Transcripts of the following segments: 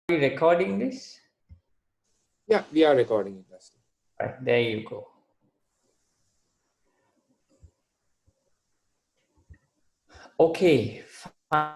you recording this? Yeah, we are recording it. Right, there you go. Okay. Fine.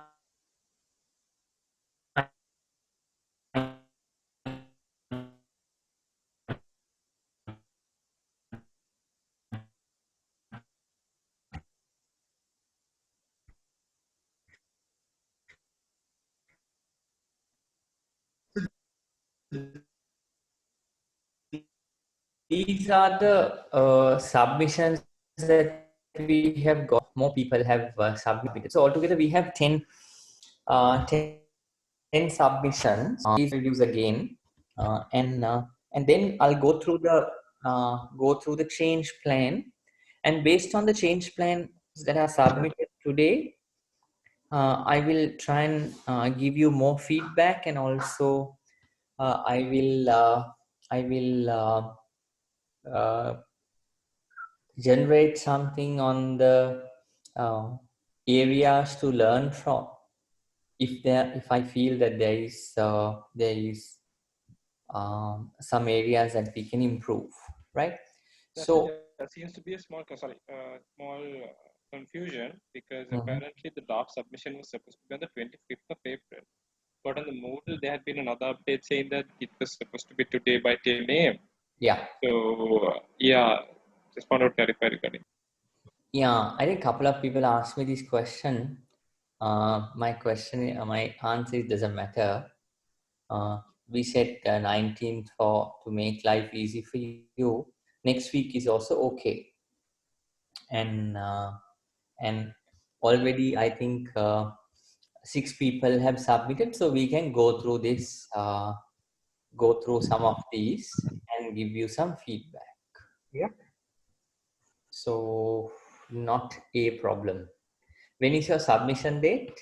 These are the submissions that we have got. More people have submitted. So altogether, we have 10 submissions. These reviews again, and then I'll go through the change plan, and based on the change plan that are submitted today, I will try and give you more feedback, and also I will generate something on the areas to learn from. If I feel that there is some areas that we can improve, right? So there seems to be a small confusion because apparently the draft submission was supposed to be on the 25th of April, but on the Moodle there had been another update saying that it was supposed to be today by 10 a.m. Yeah. So yeah, just want to clarify regarding. Yeah, I think a couple of people asked me this question. My answer is doesn't matter. We said 19th to make life easy for you. Next week is also okay, and already I think 6 people have submitted, so we can go through this, go through some of these, and give you some feedback. Yeah. So not a problem. When is your submission date?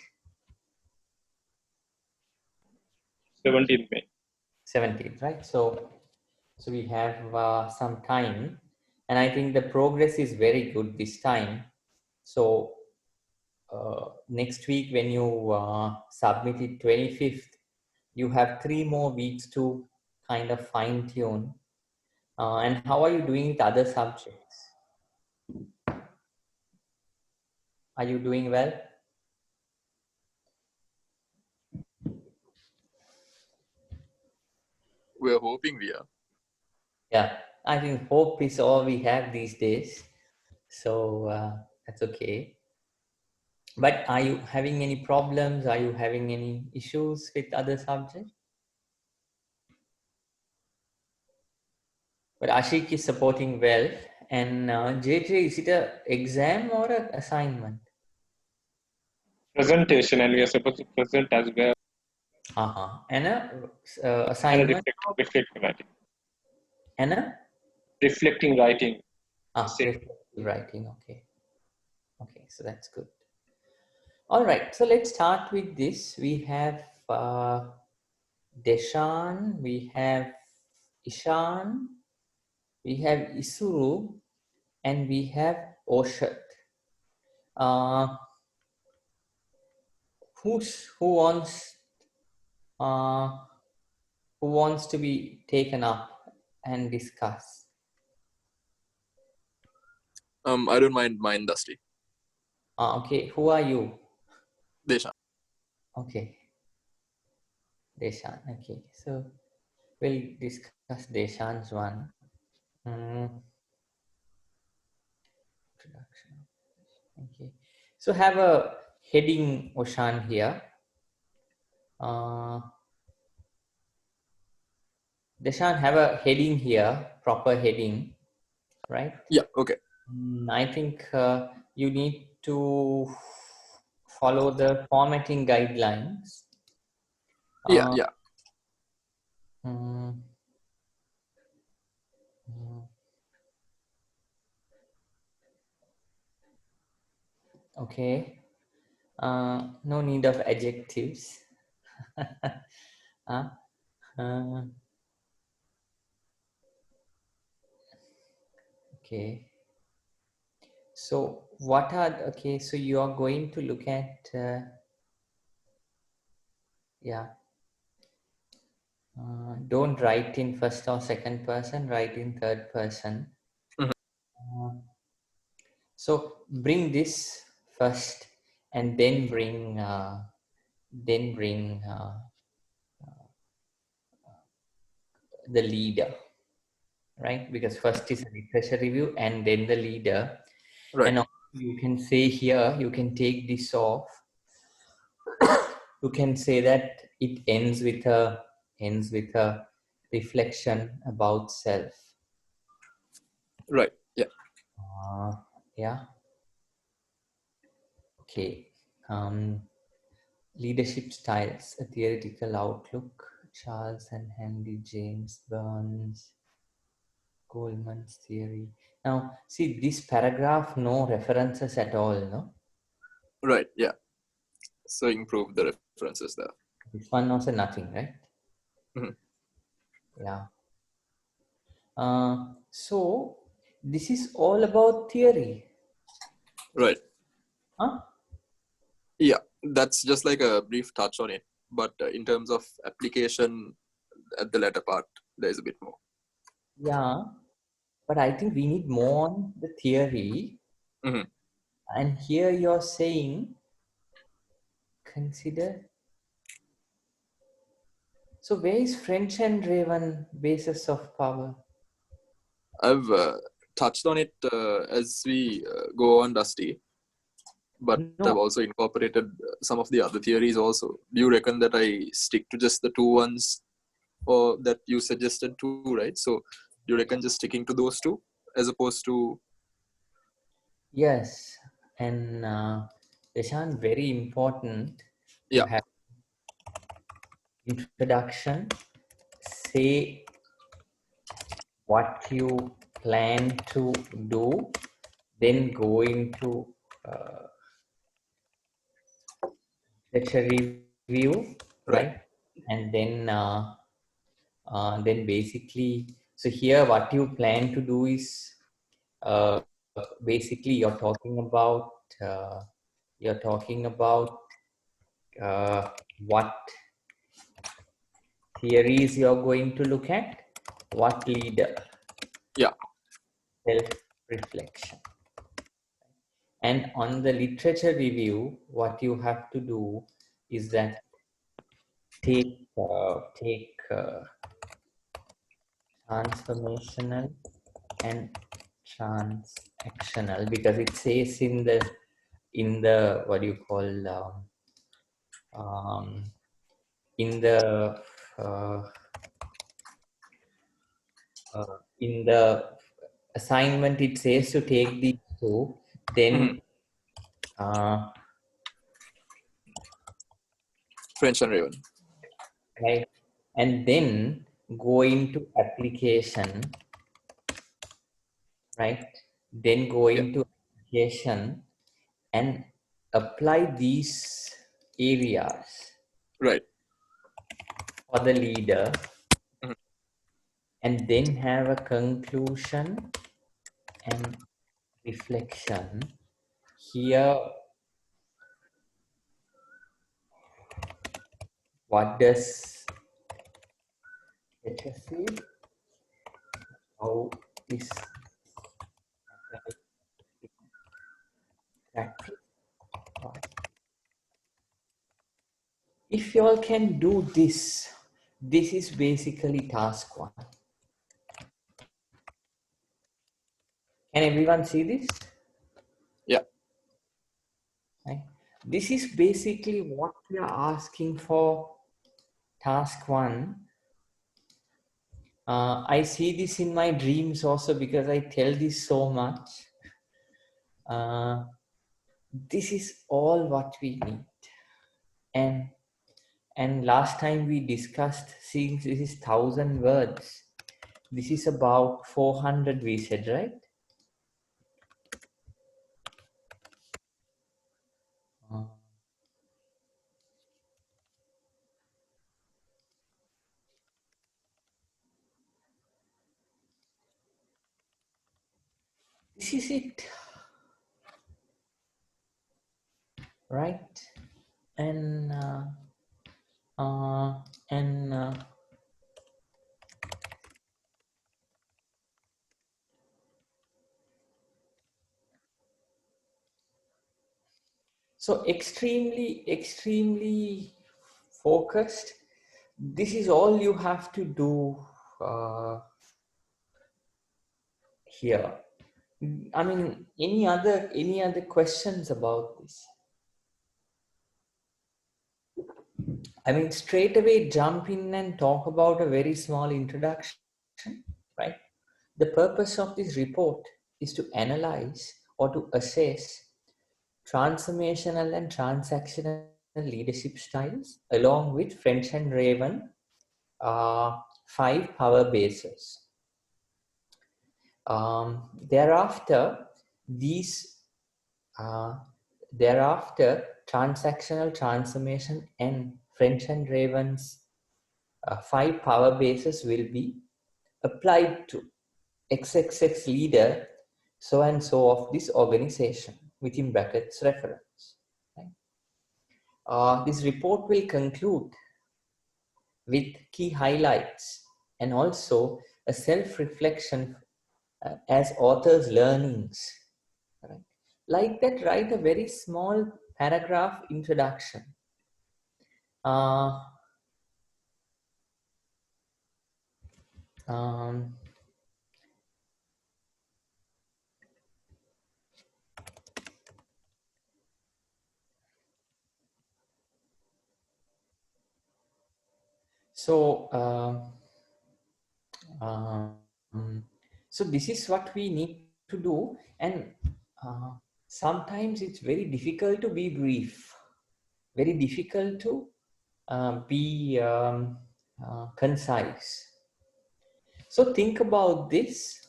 17th May. 17th, right? So we have some time, and I think the progress is very good this time. So next week when you submit it 25th, you have 3 more weeks to kind of fine tune. And how are you doing with other subjects? Are you doing well? We're hoping we are. Yeah, I think hope is all we have these days. So that's okay. But are you having any problems? Are you having any issues with other subjects? But Ashik is supporting well. And JJ, is it an exam or an assignment? Presentation, and we are supposed to present as well. And a assignment? And reflecting writing. And a? Reflecting writing. Reflective writing, okay. Okay, so that's good. All right, so let's start with this. We have Deshan, we have Ishan, we have Isuru, and we have Oshat. Who wants to be taken up and discuss? I don't mind Dusty. Okay, who are you? Deshan. Okay. Deshan, okay. So we'll discuss Deshan's one. Introduction. Okay. So have a heading, Oshan, here. Deshan, have a heading here, proper heading, right? Yeah, okay. I think you need to follow the formatting guidelines. Yeah. Okay. No need of adjectives. Okay. So what are, okay, so you are going to look at, yeah. Don't write in first or second person, write in third person. Mhm. So bring this first, and then bring the leader, right? Because first is a literature review and then the leader. Right. And also you can say here, you can take this off. You can say that it ends with a reflection about self. Right. Yeah. Yeah. Okay. Leadership styles, a theoretical outlook. Charles and Henry James Burns, Goldman's theory. Now, see this paragraph, no references at all, no? Right. Yeah. So improve the references there. This one also nothing, right? Mhm. Yeah. So this is all about theory. Right. Huh? Yeah. That's just like a brief touch on it. But in terms of application at the latter part, there's a bit more. Yeah. But I think we need more on the theory. Mhm. And here you're saying, consider. So where is French and Raven basis of power? I've touched on it as we go on, Dusty. But No. I've also incorporated some of the other theories also. Do you reckon that I stick to just the two ones or that you suggested two, right? So do you reckon just sticking to those two as opposed to... Yes. And Deshan, very important. You Yeah. have introduction. Say what you plan to do. Then go into lecture review, right? And then basically, so here what you plan to do is basically you're talking about what theories you're going to look at, what leader, Yeah. self-reflection. And on the literature review, what you have to do is that take transformational and transactional, because it says in the what do you call in the uh, in the assignment it says to take these two, Mhm. then uh, French and Raven. right, and then go into application, right? Then go Yeah. into application and apply these areas Right. for the leader, Mhm. and then have a conclusion and reflection. Here, what does it say? How is practice? If you all can do this, this is basically task one. Can everyone see this? Yeah. Right? This is basically what we are asking for task one. I see this in my dreams also because I tell this so much. This is all what we need. And last time we discussed, since this is 1,000 words, this is about 400 we said, right? This is it, right? And and So extremely focused. This is all you have to do here. I mean, any other questions about this? I mean, straight away jump in and talk about a very small introduction, right? The purpose of this report is to analyze or to assess transformational and transactional leadership styles along with French and Raven 5 power bases. Thereafter, transactional transformation and French and Raven's 5 power bases will be applied to XXX leader so and so of this organization within brackets reference. Right? This report will conclude with key highlights and also a self-reflection as author's learnings. Right? Like that, write a very small paragraph introduction. Um, so, so this is what we need to do, and sometimes it's very difficult to be brief, very difficult to be concise. So think about this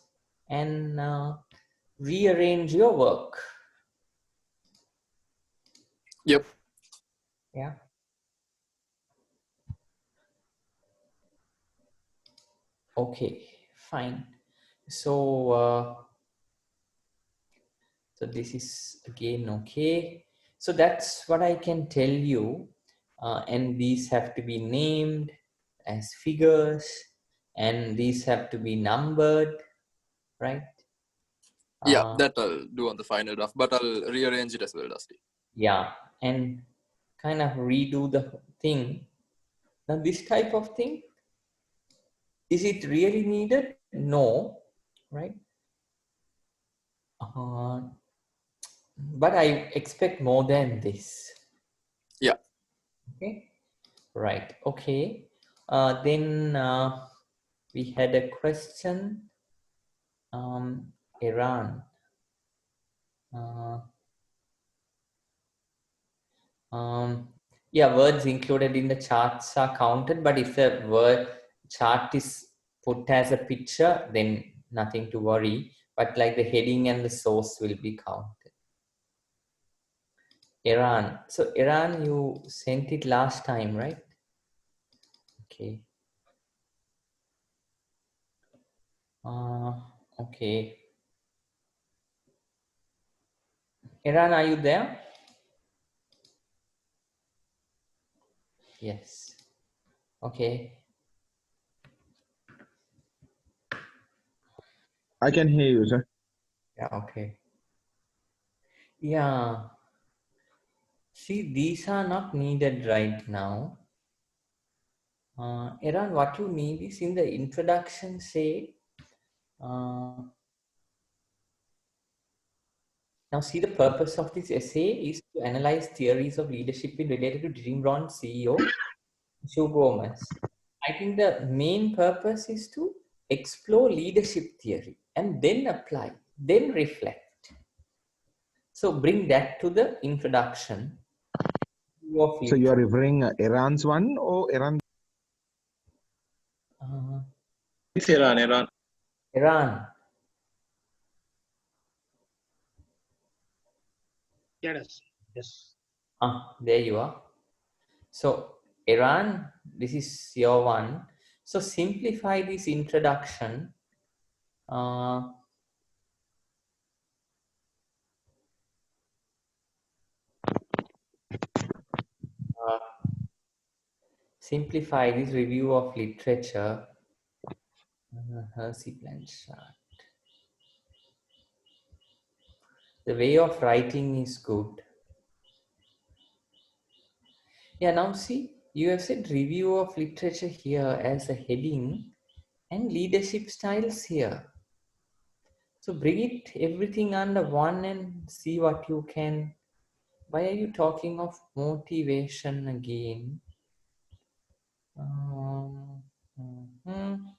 and rearrange your work. Yep. Yeah. Okay, fine. So, so this is again okay. So that's what I can tell you. And these have to be named as figures, and these have to be numbered, right? Yeah, that I'll do on the final draft, but I'll rearrange it as well, Dusty. Yeah, and kind of redo the thing. Now, this type of thing, is it really needed? No, right? But I expect more than this. Yeah. Okay, right. Okay. Then we had a question. Iran. Yeah, words included in the charts are counted, but if the word chart is put as a picture, then nothing to worry. But like the heading and the source will be counted. Iran. So Iran, you sent it last time, right? Okay. Okay. Iran, are you there? Yes. Okay. I can hear you, sir. Yeah, okay. Yeah. See, these are not needed right now. Iran, what you need is in the introduction, say, now see, the purpose of this essay is to analyze theories of leadership related to Jim Brown CEO, Joe Gomez. I think the main purpose is to explore leadership theory and then apply, then reflect. So bring that to the introduction. So you are referring Iran's one or Iran? It's Iran. Iran. Yes. There you are. So Iran, this is your one. So simplify this introduction. Simplify this review of literature. Hersey Blanchard. The way of writing is good. Yeah, now see, you have said review of literature here as a heading and leadership styles here. So bring it everything under one and see what you can. Why are you talking of motivation again? Um, mhm.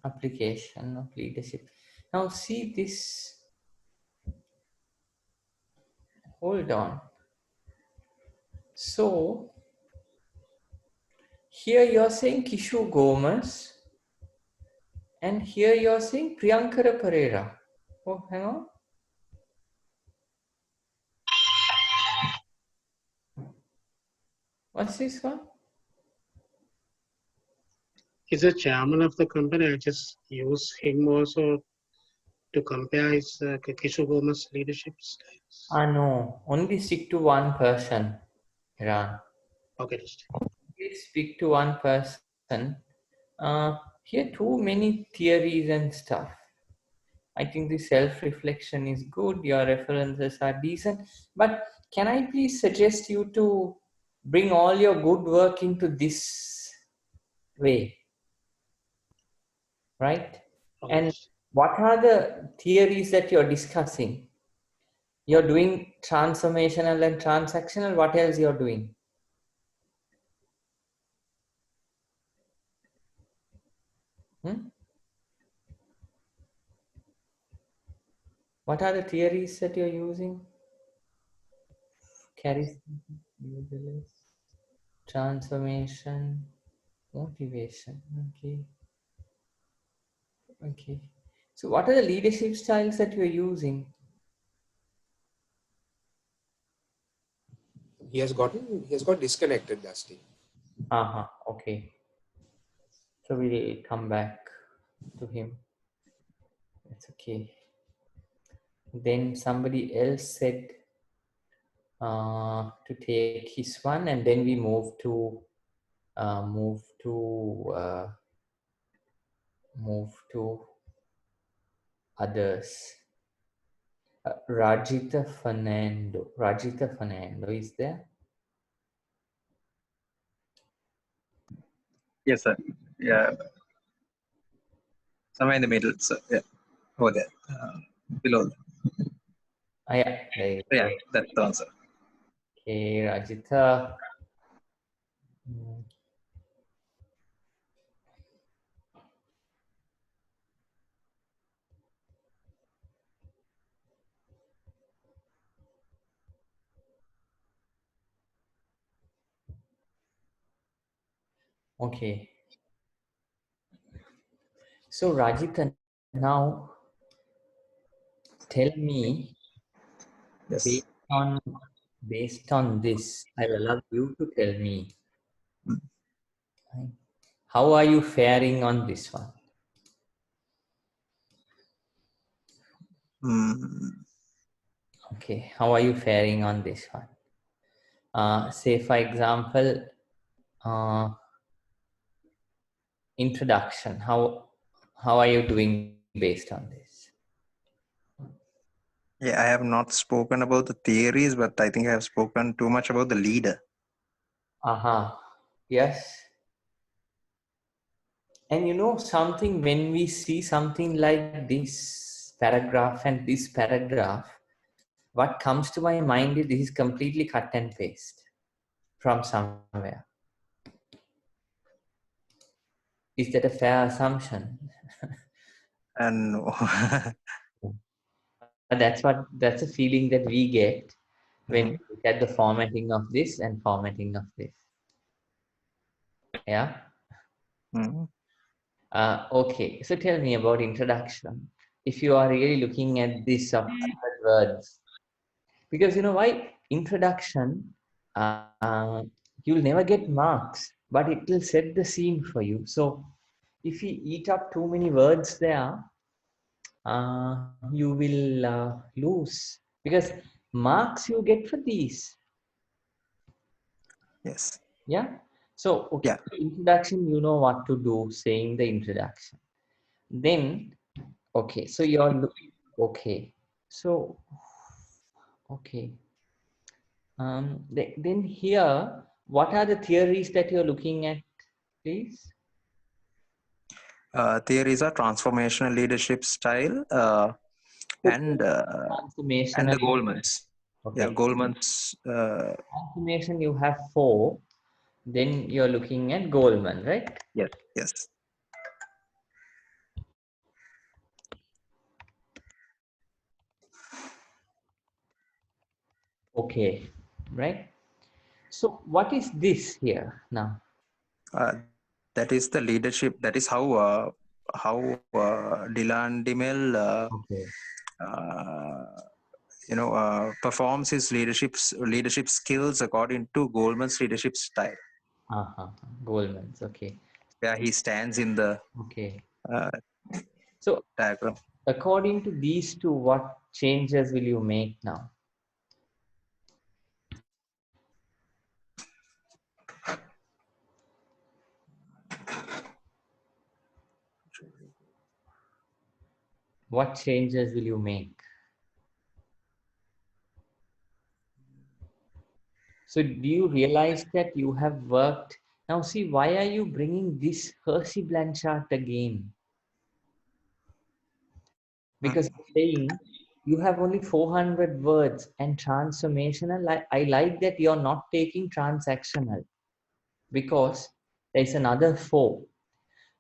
Application of leadership. Now see this. Hold on. So here you're saying Kishu Gomez, and here you're saying Priyankara Pereira. Oh, hang on. What's this one? He's the chairman of the company. I just use him also to compare his Kishore Gomez leadership styles. No. Only stick to one person, Iran. Okay, just Please speak to one person. Here too many theories and stuff. I think the self-reflection is good. Your references are decent. But can I please suggest you to bring all your good work into this way, right? okay. And what are the theories that you're discussing? You're doing transformational and transactional. What else you're doing? What are the theories that you're using? Charisma, transformation, motivation. Okay. Okay. So what are the leadership styles that you're using? He has got disconnected, Dusty. Okay. So we'll come back to him. It's okay. Then somebody else said to take his one, and then we move to others. Rajita Fernando is there? Yes, sir. Yeah, somewhere in the middle. So yeah, over there, below. Yeah, there Yeah, you go. that's the answer. Okay, Rajita. Okay. So Rajita, now tell me, Yes. based on this, I will allow you to tell me, how are you faring on this one? Okay, how are you faring on this one? Say for example, introduction. How are you doing based on this? Yeah, I have not spoken about the theories, but I think I have spoken too much about the leader. Yes. And you know something, when we see something like this paragraph and this paragraph, what comes to my mind is this is completely cut and paste from somewhere. Is that a fair assumption? And That's a feeling that we get when we Mhm. look at the formatting of this and formatting of this. Yeah. Mhm. Okay. So tell me about introduction. If you are really looking at this of 100 words, because you know why introduction, you'll never get marks, but it will set the scene for you. So if you eat up too many words there, you will lose, because marks you get for these. Yes. Yeah. So okay, Yeah. introduction, you know what to do, saying the introduction. Then okay, so you're okay. So okay, Then here, what are the theories that you're looking at, please? Theories are transformational leadership style and the Transformational. Goldman's. Yeah, Okay. Goldman's. Transformation, you have 4. Then you're looking at Goldman, right? Yes. Yes. Okay, right? So what is this here now? That is the leadership. That is how Dylan DeMille Okay. performs his leadership skills according to Goldman's leadership style. Goldman's, okay. Yeah, he stands in the Okay. uh, So diagram. according to these two, what changes will you make now? What changes will you make? So do you realize that you have worked? Now see, why are you bringing this Hershey Blanchard again? Because I'm saying you have only 400 words and transformational. I like that you're not taking transactional because there's another 4.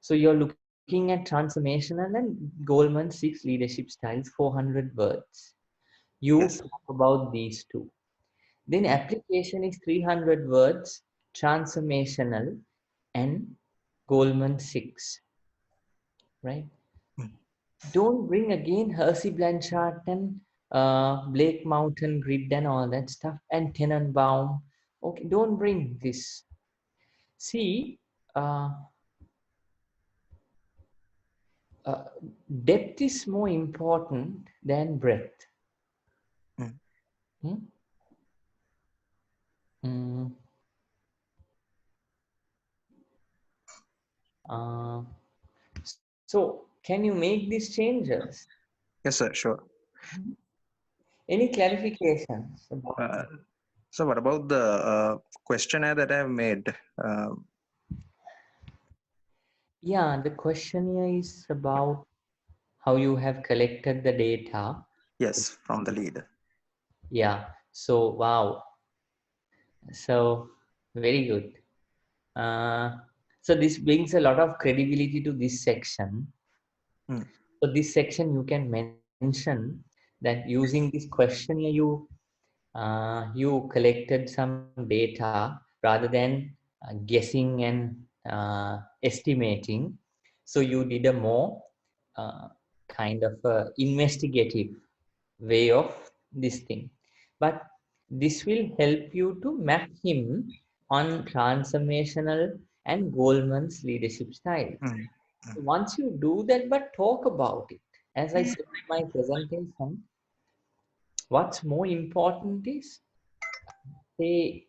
So you're looking at transformational and Goldman 6 leadership styles, 400 words. You Yes. talk about these two. Then application is 300 words, transformational and Goldman 6, right? Don't bring again Hersey Blanchard and Blake Mountain Grid and all that stuff and Tenenbaum. Okay, don't bring this. See, uh, uh, depth is more important than breadth. Mm. Hmm? Mm. Uh, so, can you make these changes? Yes, sir. Sure. Any clarifications about Uh, so, what about the questionnaire that I have made? Uh, Yeah, the question here is about how you have collected the data. yes, from the lead. Yeah, so wow, so very good. So this brings a lot of credibility to this section. Mm. So this section you can mention that using this questionnaire you collected some data rather than guessing and estimating. So you did a more kind of investigative way of this thing. But this will help you to map him on transformational and Goldman's leadership style. Mm. So once you do that, but talk about it. As I said in my presentation, what's more important is, say,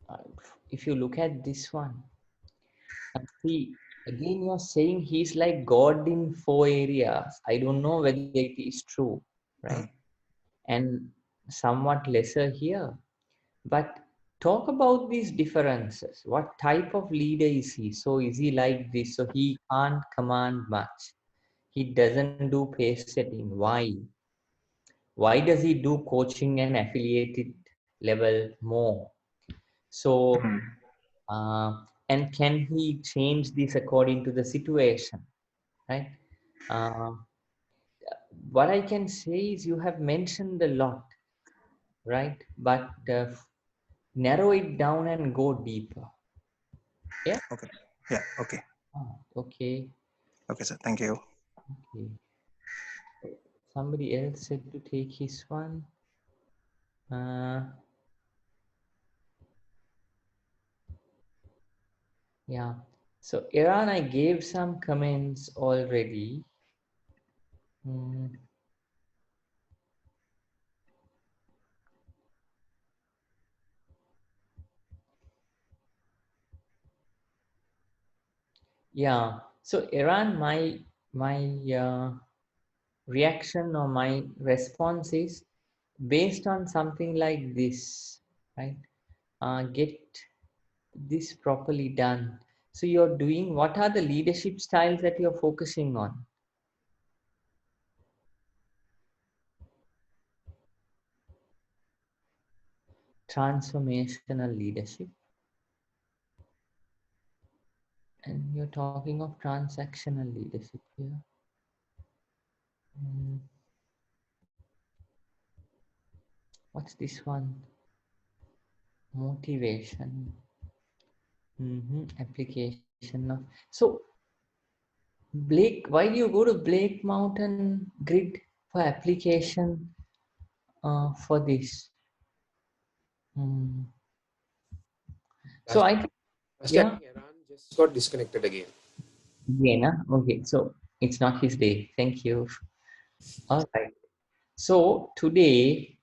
uh, if you look at this one, and see, again, you're saying he's like God in 4 areas. I don't know whether it is true, right? Mm. And somewhat lesser here. But talk about these differences. What type of leader is he? So is he like this? So he can't command much. He doesn't do pace setting. Why? Why does he do coaching and affiliated level more? So, Mm. and can he change this according to the situation, right? Uh, what I can say is you have mentioned a lot, right? But narrow it down and go deeper. Yeah. Okay. Yeah. Okay. Okay. Okay, sir. Thank you. Okay. Somebody else said to take his one. Yeah. So Iran, I gave some comments already. Mm, yeah. So Iran, my reaction or my response is based on something like this, right? Get this properly done. So you're doing, what are the leadership styles that you're focusing on? Transformational leadership. And you're talking of transactional leadership here. What's this one? Motivation. Application of. So Blake, why do you go to Blake Mountain Grid for application for this? So I think, yeah. Iran just got disconnected again. Okay, so it's not his day. Thank you. All right. So today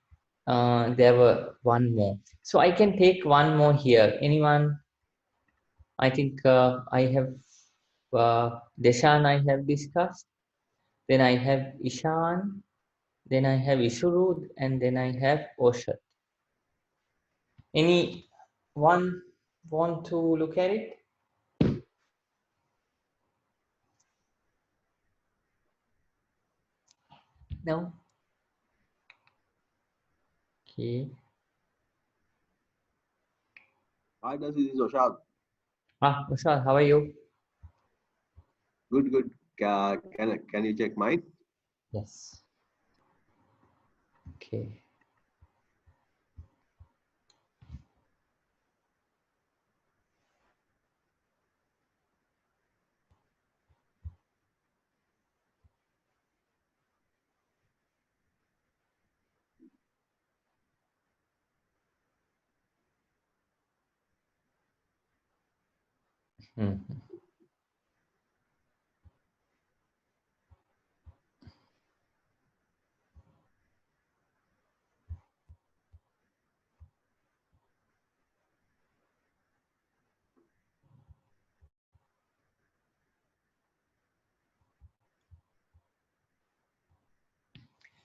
there were one more. So I can take one more here. Anyone? I think I have Deshan I have discussed. Then I have Ishan. Then I have Ishurud. And then I have Oshat. Any one want to look at it? No? Okay. Hi, this is Oshad. Oshat, how are you? Good, good. Can you check mine? Yes. Okay.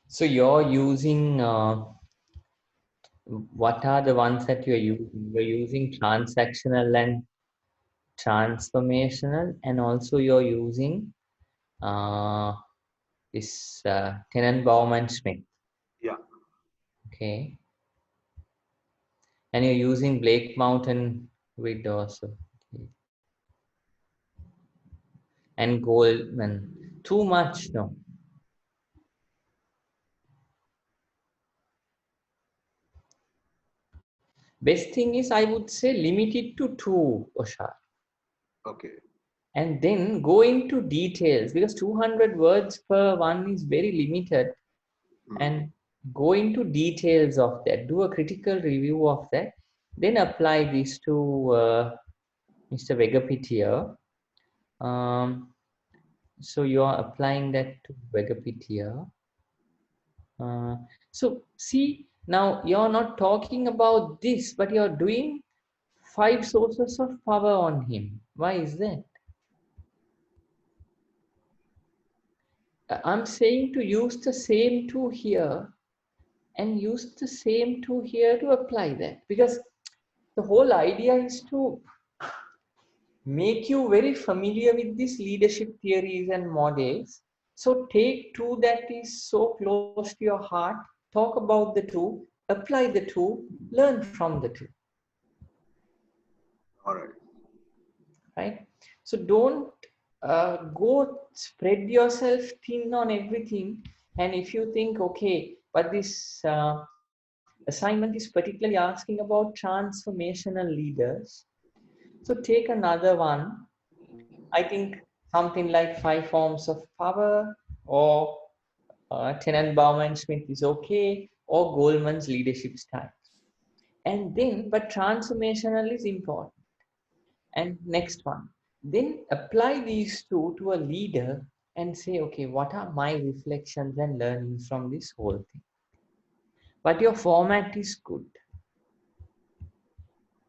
So you're using, what are the ones that you're using? You're using transactional and transformational, and also you're using this Tenenbaum and Smith. Yeah. Okay. And you're using Blake Mountain Grid also. Okay. And Goldman. Too much, no. Best thing is, I would say, limit it to 2, Osha. Okay. And then go into details, because 200 words per one is very limited. And go into details of that. Do a critical review of that. Then apply this to Mr. Vegapitia. So you are applying that to Vegapitia. So see, now you're not talking about this, but you're doing 5 sources of power on him. Why is that? I'm saying to use the same 2 here and use the same 2 here to apply that, because the whole idea is to make you very familiar with these leadership theories and models. So take 2 that is so close to your heart, talk about the 2, apply the 2, learn from the 2. All right. Right? So don't go spread yourself thin on everything. And if you think, okay, but this assignment is particularly asking about transformational leaders, so take another one. I think something like 5 forms of power, or Tenenbaum and Smith is okay, or Goldman's leadership style. And then, but transformational is important. And next one, then apply these 2 to a leader and say, okay, what are my reflections and learnings from this whole thing? But your format is good.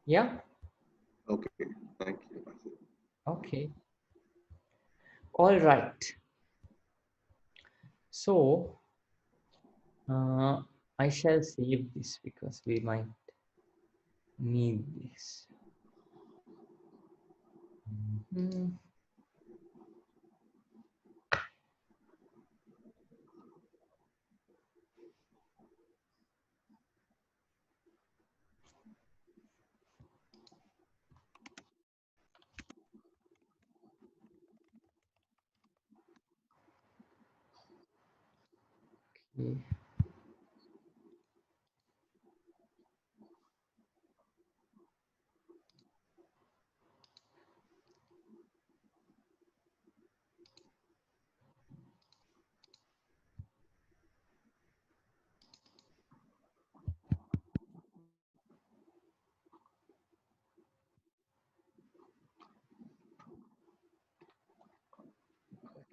Yeah? Okay. Thank you. Okay. All right. So, I shall save this because we might need this. Mhm. Okay.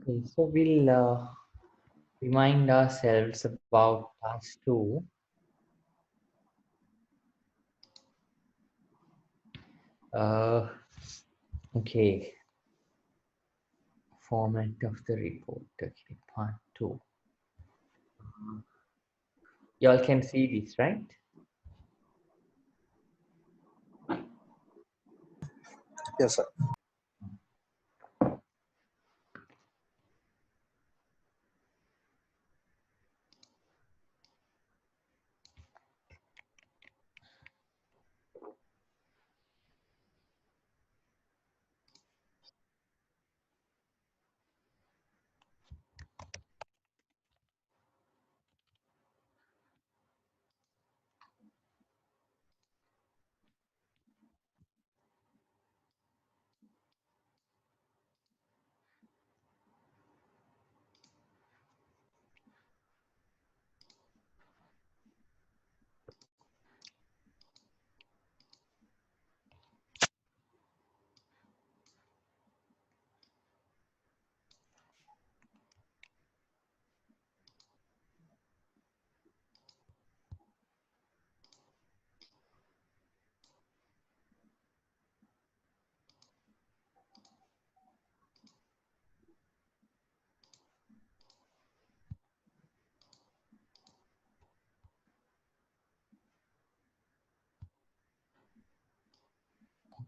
Okay, so we'll remind ourselves about task 2. Okay, format of the report. Okay, part 2. Y'all can see this, right? Yes, sir.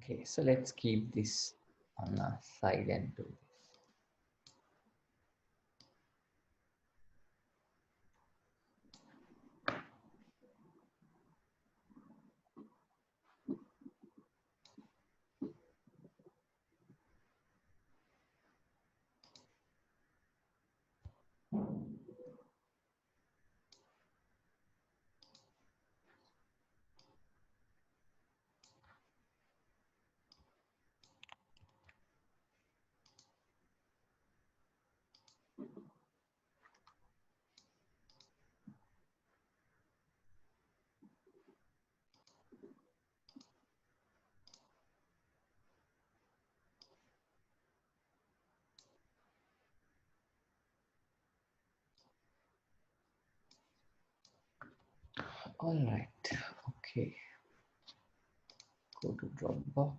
Okay, so let's keep this on our side and do this. All right, okay. Go to Dropbox.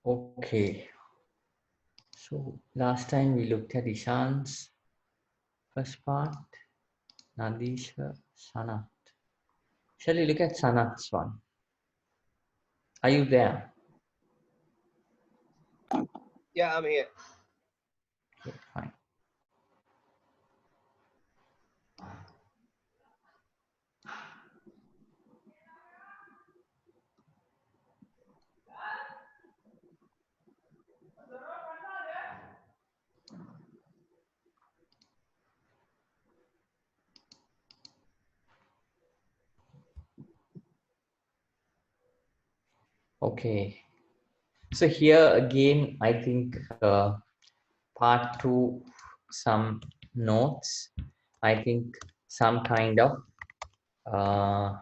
Okay. So last time we looked at Ishan's first part, Nadisha, Sanat. Shall we look at Sanat's one? Are you there? Yeah, I'm here. Okay, fine. Okay. So here again, I think part 2, some notes. I think some kind of uh,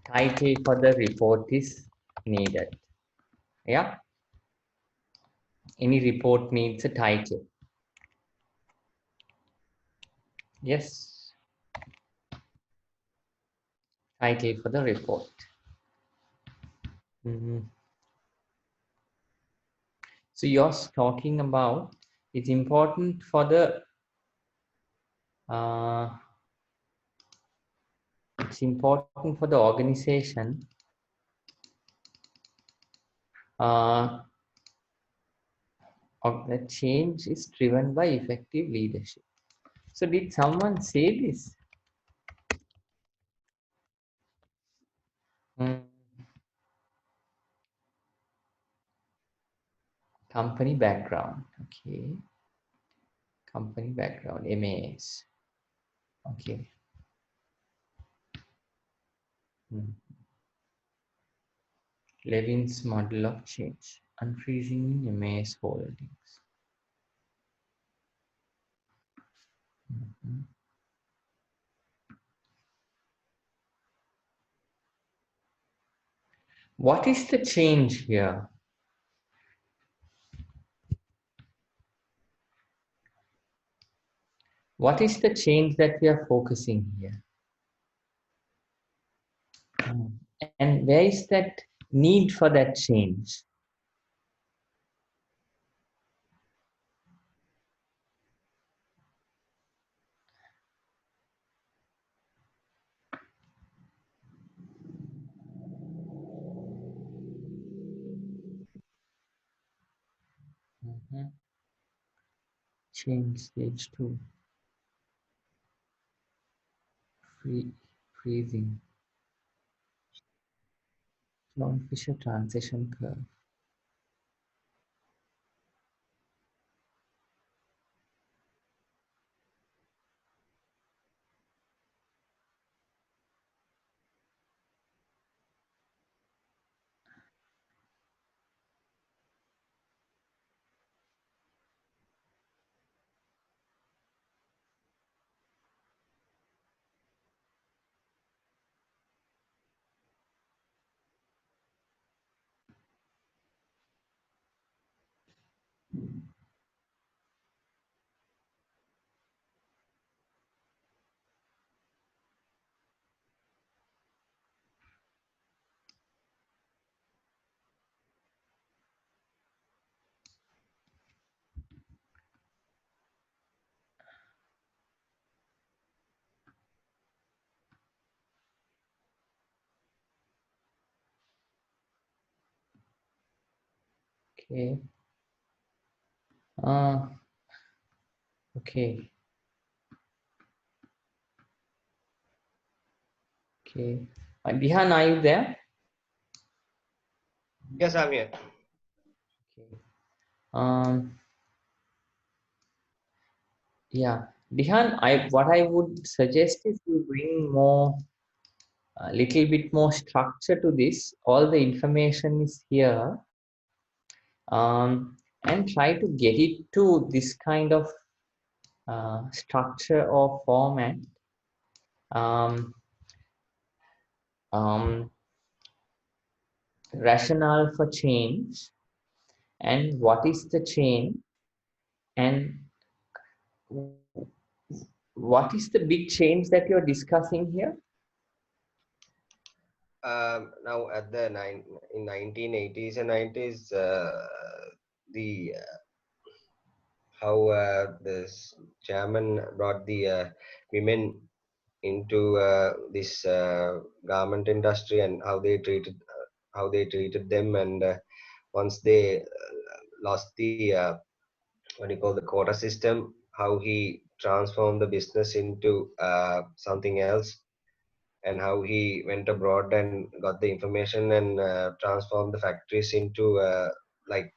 title for the report is needed. Yeah. Any report needs a title. Yes. Title for the report. So you're talking about it's important for the organization that change is driven by effective leadership. So did someone say this? Company background. Okay. Company background, MAS. Okay. Levin's model of change, unfreezing in MAS holdings. What is the change here? What is the change that we are focusing here? And where is that need for that change? Change stage 2. Freezing. Sloan-Fisher transition curve. Okay. Okay. Okay. Dihan, are you there? Yes, I'm here. Okay. Yeah, Dihan, what I would suggest is you bring a little bit more structure to this. All the information is here, and try to get it to this kind of structure or format. Rationale for change, and what is the change, and what is the big change that you're discussing here? Now at the in 1980s and 90s, the how this chairman brought the women into this garment industry and how they treated them, and once they lost the what do you call the quota system, how he transformed the business into something else, and how he went abroad and got the information and transformed the factories into like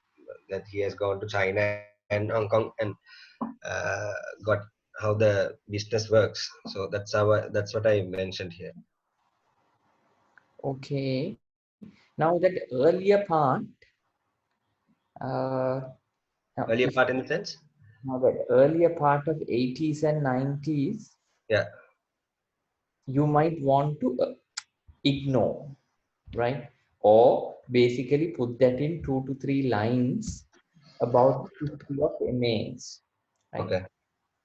that he has gone to China and Hong Kong and got how the business works. So that's what I mentioned here. Okay. Now that earlier part, Earlier part in the sense? Now that earlier part of 80s and 90s, yeah, you might want to ignore, right? Or basically put that in 2 to 3 lines about the history of MAs, right? Okay.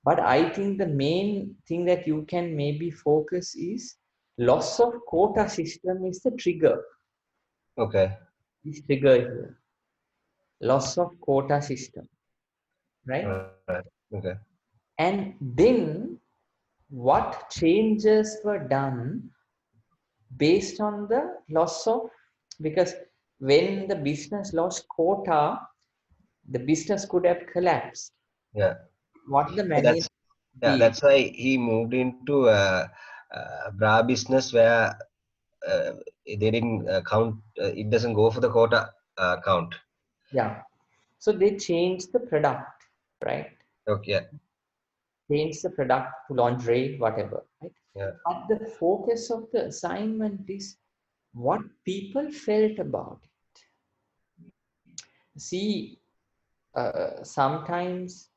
But I think the main thing that you can maybe focus is loss of quota system is the trigger. Okay. This trigger here. loss of quota system, right? Right. Okay. And then what changes were done based on the loss of, because when the business lost quota, the business could have collapsed. Yeah. What the So management did, that's why he moved into bra business where they didn't count. It doesn't go for the quota count. yeah. So they changed the product, right? Okay. Change the product to lingerie, whatever, right? Yeah. But the focus of the assignment is what people felt about it. See, sometimes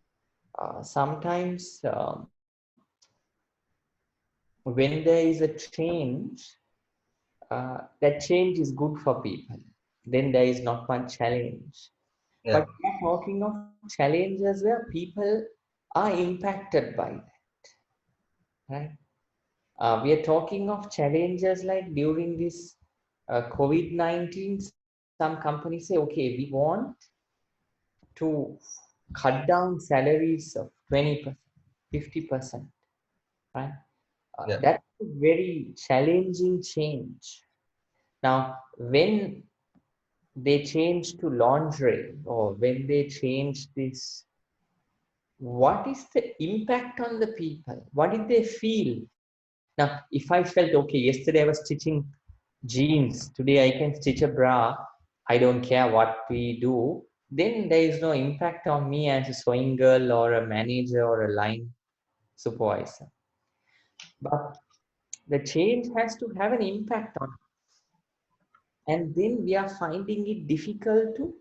when there is a change, that change is good for people. Then there is not much challenge. Yeah. But we are talking of challenges where people are impacted by that, right? We are talking of challenges like during this COVID-19, some companies say, okay, we want to cut down salaries of 20%, 50%, right? Yeah. That's a very challenging change. Now, when they change to lingerie or when they change this, what is the impact on the people? What did they feel? Now, if I felt, okay, yesterday I was stitching jeans, today I can stitch a bra, I don't care what we do, then there is no impact on me as a sewing girl or a manager or a line supervisor. But the change has to have an impact on us. And then we are finding it difficult to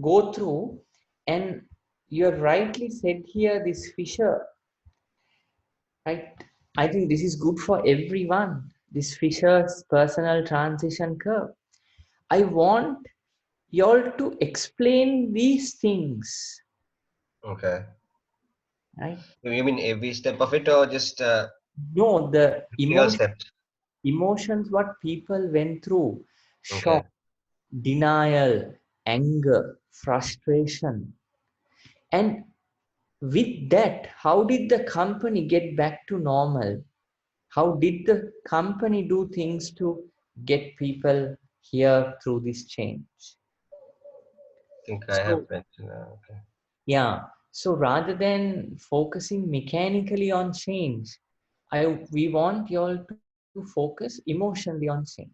go through. And you have rightly said here, this Fisher, right? I think this is good for everyone. This Fisher's personal transition curve. I want y'all to explain these things, Okay. right? You mean every step of it, or just No, the single steps? emotions what people went through: Okay. shock, denial, anger, frustration. And with that, how did the company get back to normal? How did the company do things to get people here through this change? I think I have So, mentioned. Okay. yeah. So rather than focusing mechanically on change, we want you all to focus emotionally on change.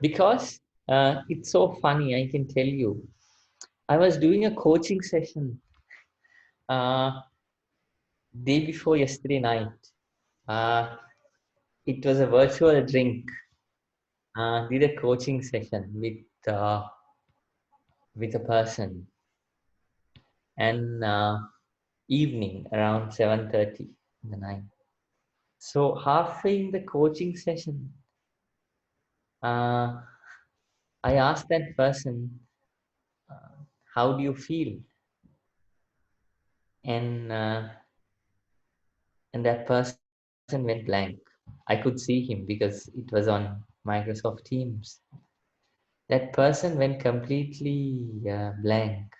Because it's so funny, I can tell you. I was doing a coaching session day before yesterday night. Uh, it was a virtual drink. Did a coaching session with a person, and evening around 7:30 in the night. So halfway in the coaching session, I asked that person, "How do you feel?" And that person went blank. I could see him because it was on Microsoft Teams. That person went completely blank,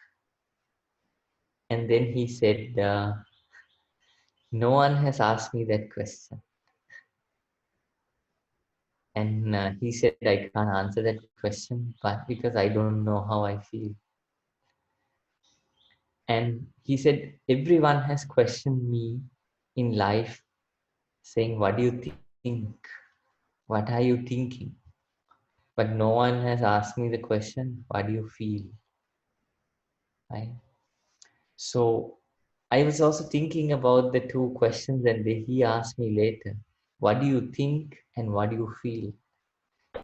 and then he said, "No one has asked me that question." And he said, "I can't answer that question, but because I don't know how I feel." And he said, "Everyone has questioned me in life, saying, 'What do you think? What are you thinking?' But no one has asked me the question, 'What do you feel?'" Right? So I was also thinking about the two questions, and he asked me later, "What do you think and what do you feel?"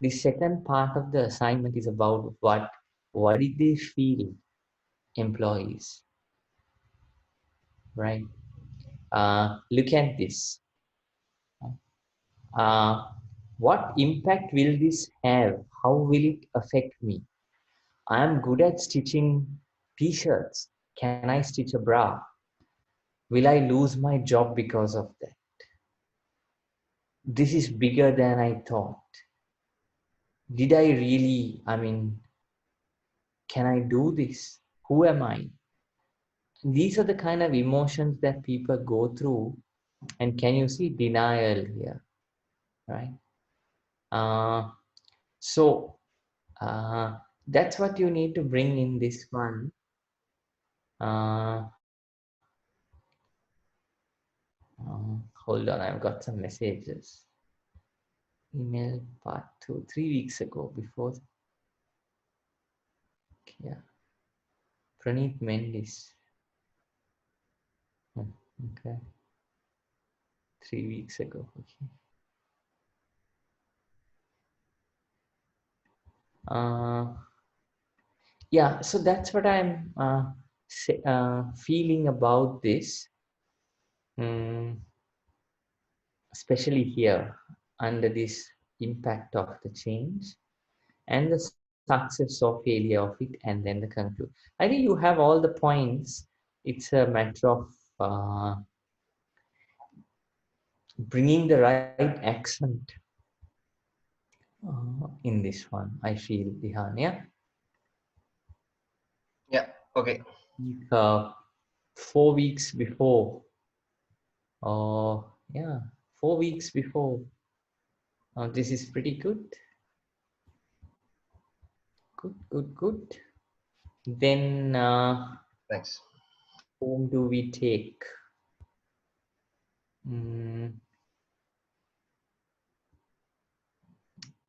The second part of the assignment is about what did they feel, employees, right? Look at this. Uh, what impact will this have? How will it affect me? I am good at stitching t-shirts. Can I stitch a bra? Will I lose my job because of that? this is bigger than I thought. Did I really, I mean, can I do this? Who am I? These are the kind of emotions that people go through. And can you see denial here, right? So that's what you need to bring in this one. Hold on, I've got some messages. Email part 2, 3 weeks ago, before. Yeah. Praneeth Mendis. Okay. 3 weeks ago. Okay. Yeah, so that's what I'm feeling about this. Especially here, under this impact of the change and the success or failure of it, and then the conclude. I think you have all the points. It's a matter of bringing the right accent in this one, I feel, Dihan. Yeah. Yeah. Okay. 4 weeks before. Yeah, 4 weeks before. This is pretty good. Good. Then Thanks. whom do we take?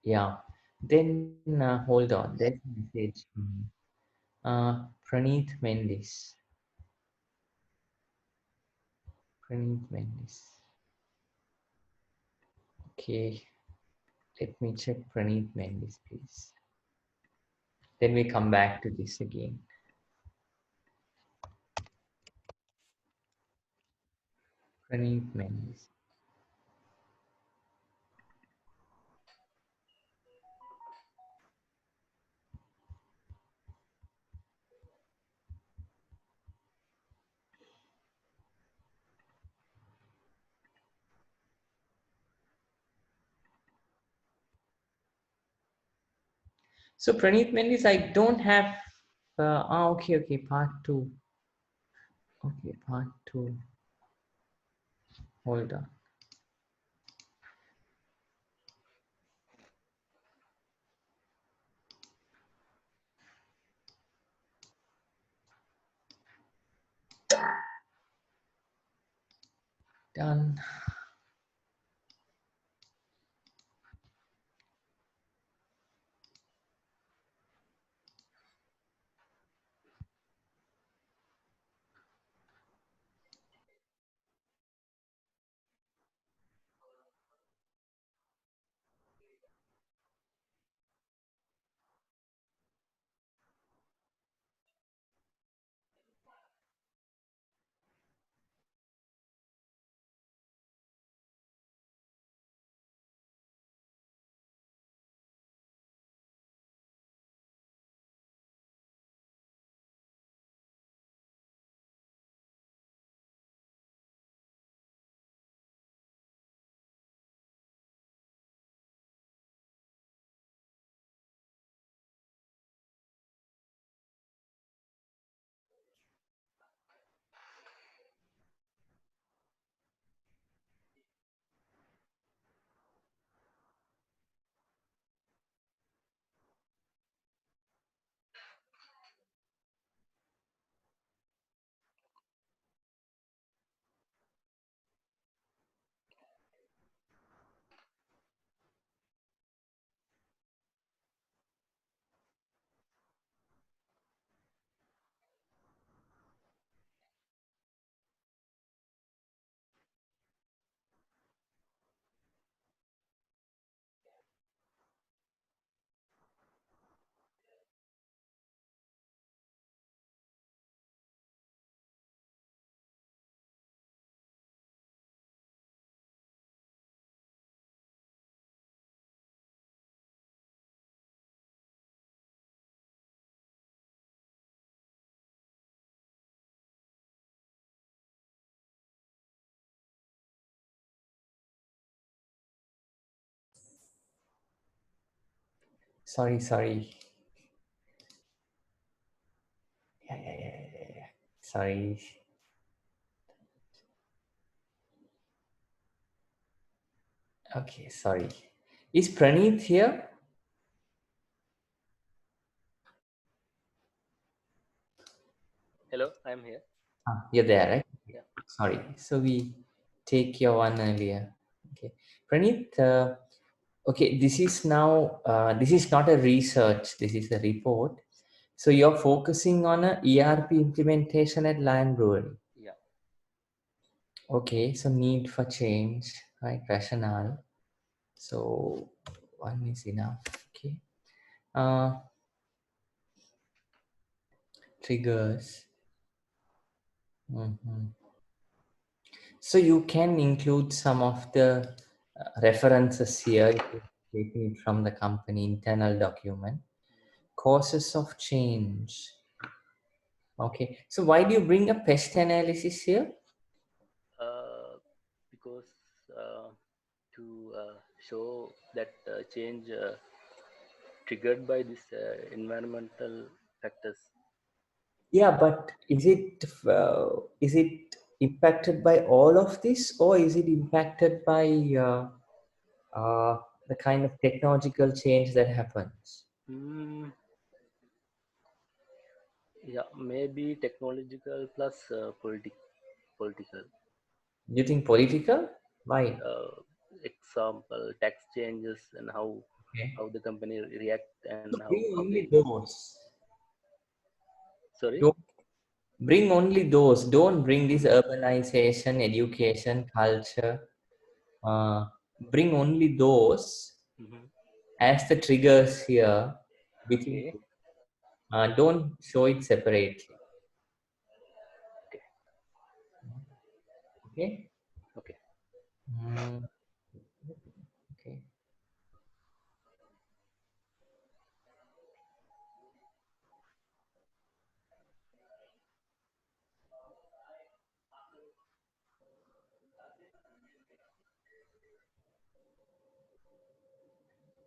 Yeah. Then hold on. There's a message. Praneeth Mendis. Praneeth Mendis. Okay. Let me check Praneeth Mendis, please. Then we come back to this again. Praneeth Mendis. So Praneeth Mendis, I don't have. Okay. Part 2. Okay, part 2. Hold on. Done. Sorry. Yeah. Sorry. Okay, sorry. Is Praneeth here? Hello, I'm here. You're there, right? Yeah. Sorry. So we take your one earlier. Okay. Praneeth, okay, this is now, this is not a research, this is a report. So you're focusing on a ERP implementation at Lion Brewery. Yeah. Okay, so need for change, right? Rationale. So one is enough. Okay. Triggers. Mhm. So you can include some of the references here if you're taking it from the company internal document. Causes of change. Okay. So why do you bring a pest analysis here? Because to show that change triggered by this environmental factors. Yeah, but is it impacted by all of this, or is it impacted by the kind of technological change that happens? Yeah, maybe technological plus political. You think political? Why? Example, tax changes and Okay. how the company react and So how bring only they. those. Sorry. Don't bring only those. Don't bring this urbanization, education, culture. Uh, Bring only those as the triggers here. Within, Okay. don't show it separately. Okay. Okay. Mm, okay.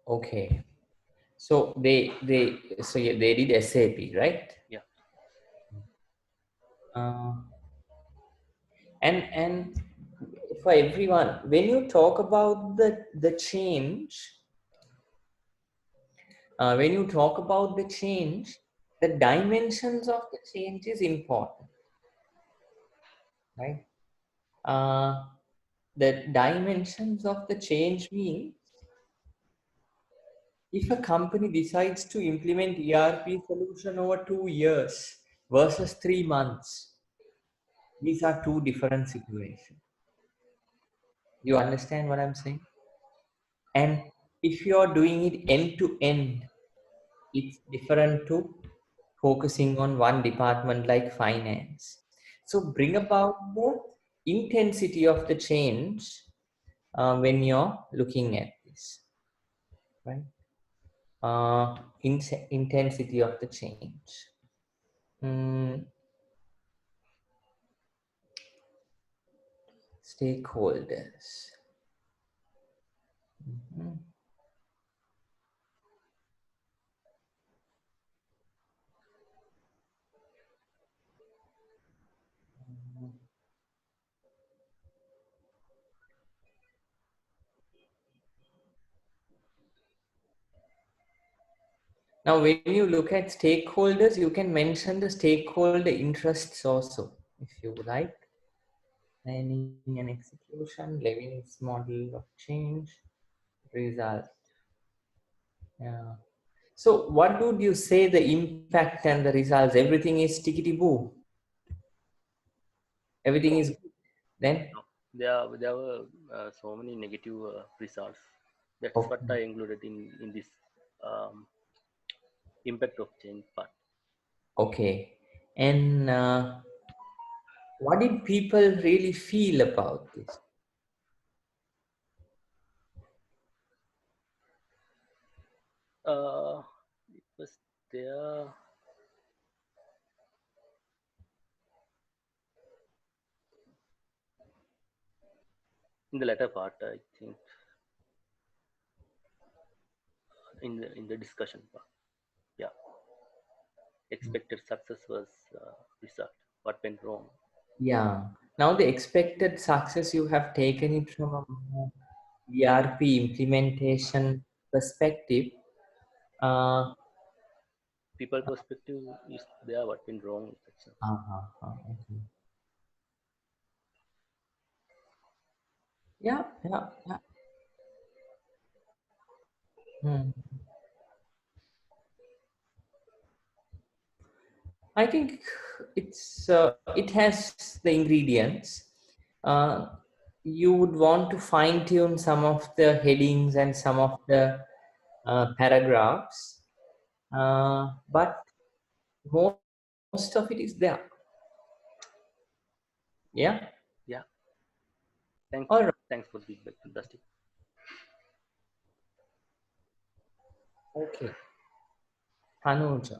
Okay. So they did SAP, right? Yeah. And for everyone, when you talk about the change, when you talk about the change, the dimensions of the change is important, right? The dimensions of the change means if a company decides to implement ERP solution over 2 years versus 3 months, these are two different situations. You understand what I'm saying? And if you're doing it end to end, it's different to focusing on one department like finance. So bring about the intensity of the change when you're looking at this, right? Intensity of the change. Mm, stakeholders. Mhm. Now, when you look at stakeholders, you can mention the stakeholder interests also, if you like. Planning and execution, Levin's model of change, result. Yeah. So, what would you say the impact and the results? Everything is tickety boo. Everything No, is good. Then, no. There were so many negative results. That's what okay. I included in this um, impact of change part. Okay. And what did people really feel about this? It was there in the latter part, I think. in the discussion part. Yeah, expected success was result. What went wrong? Yeah. Now the expected success, you have taken it from a more ERP implementation perspective. People perspective is there. What went wrong? Okay. Yeah, yeah, yeah. Hmm. I think it has the ingredients. Uh, you would want to fine tune some of the headings and some of the paragraphs, but most of it is there. Yeah. Yeah. Thanks. All right. Thanks for the feedback. Fantastic. Okay. Tanuja.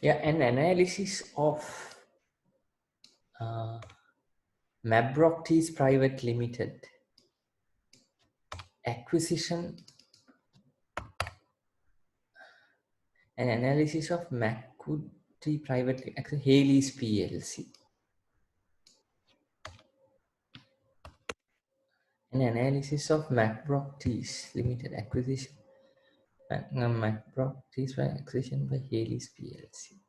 Yeah, an analysis of Mabroctes Private Limited acquisition, an analysis of Macuti Private Haley's PLC, an analysis of Mabroctes Limited acquisition, Mabroctes by acquisition by Haley's PLC.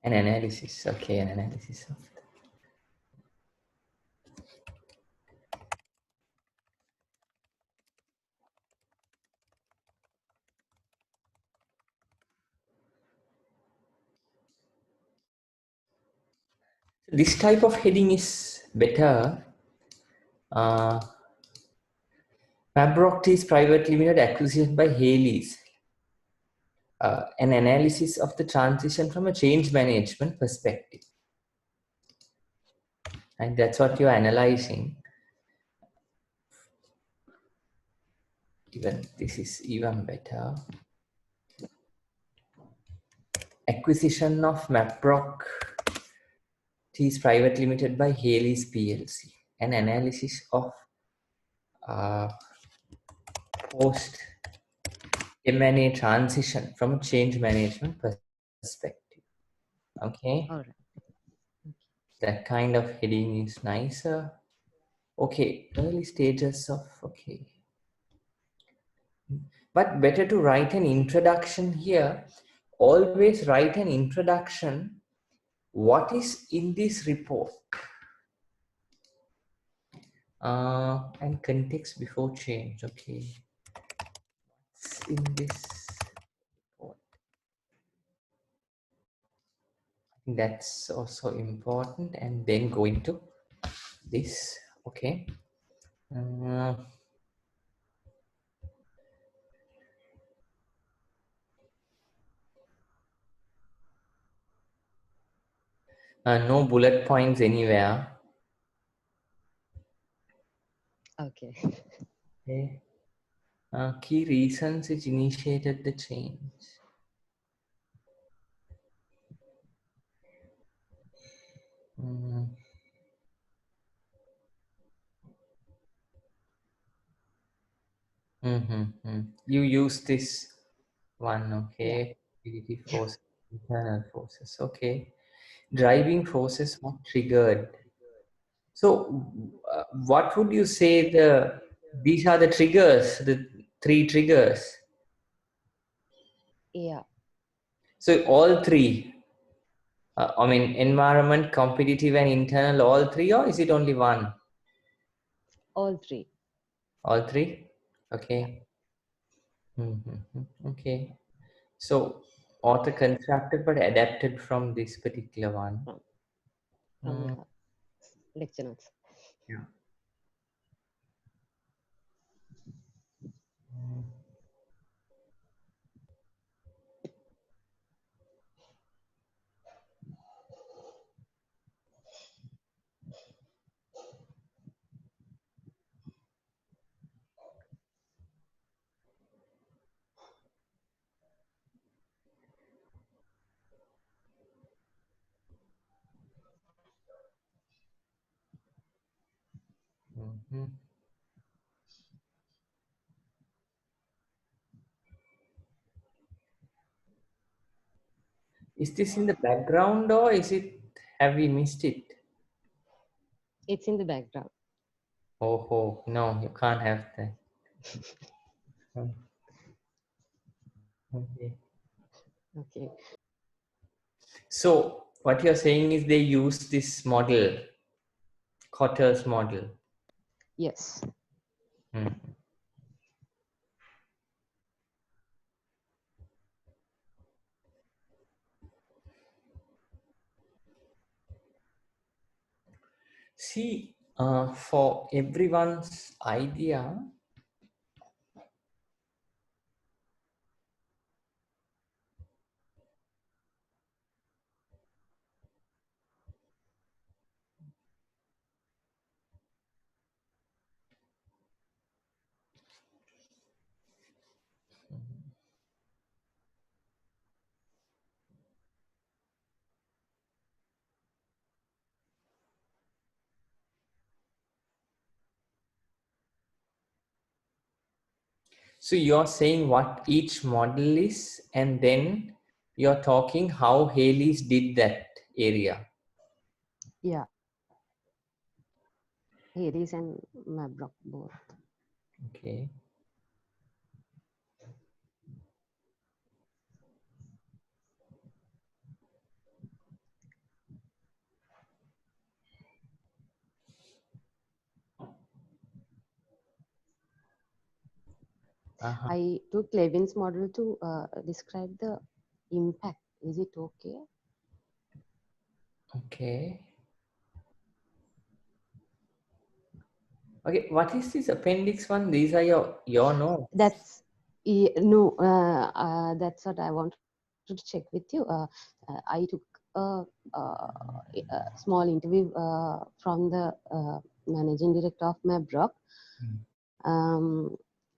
An analysis, okay, an analysis of this type of heading is better. Mabroctes Private Limited acquisition by Haley's. An analysis of the transition from a change management perspective. And that's what you're analyzing. Even this is even better. Acquisition of Maproc Teas Private Limited by Haley's PLC. An analysis of post M&A transition from a change management perspective. Okay. All right. That kind of heading is nicer. Okay, early stages of, okay. But better to write an introduction here. Always write an introduction. What is in this report? And context before change, okay. What's in this report? I think that's also important. And then go into this, okay. No bullet points anywhere. Okay. Okay. Key reasons it initiated the change. You use this one, okay? PDT force, internal forces, okay. Driving forces what triggered. So, what would you say these are the triggers, the three triggers? Yeah, So all three, I mean, environment, competitive and internal, all three, or is it only one? all three. All three? Yeah. Okay. Okay. So auto-constructed but adapted from this particular one. From the lecture notes. Yeah. Mhm. Is this in the background or is it, have we missed it? It's in the background. Oh, no, you can't have that. Okay. Okay. So what you're saying is they use this model, Cotter's model. Yes. Hmm. See, for everyone's idea, so you're saying what each model is, and then you're talking how Haley's did that area. Yeah. Aries and Mabrock both. Okay. I took Levin's model to describe the impact. Is it okay? Okay. Okay, what is this appendix one? These are your notes. That's no. That's what I wanted to check with you. I took a small interview from the managing director of Mabrock,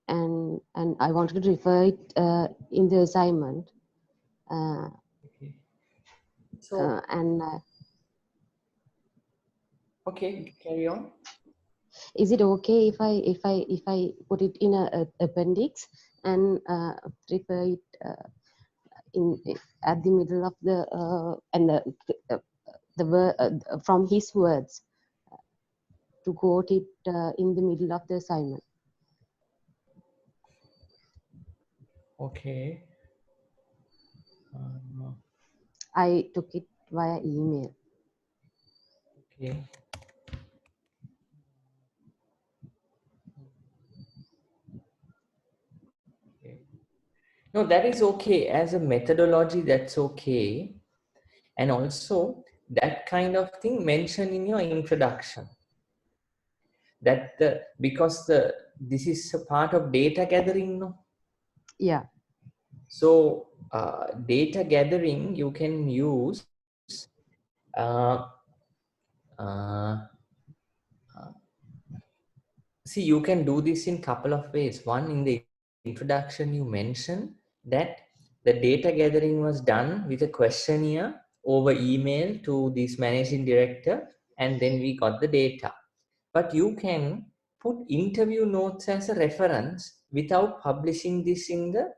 and I wanted to refer it in the assignment. Okay. So And okay, carry on. is it okay if I put it in a appendix and refer it in at the middle of the and from his words to quote it in the middle of the assignment? Okay. I took it via email. Okay. Okay. No, that is okay. As a methodology, that's okay. And also that kind of thing mentioned in your introduction. That because this is a part of data gathering, no? Yeah. So data gathering you can use uh, uh, see, you can do this in couple of ways. One, in the introduction you mentioned that the data gathering was done with a questionnaire over email to this managing director, and then we got the data. But you can put interview notes as a reference without publishing this in the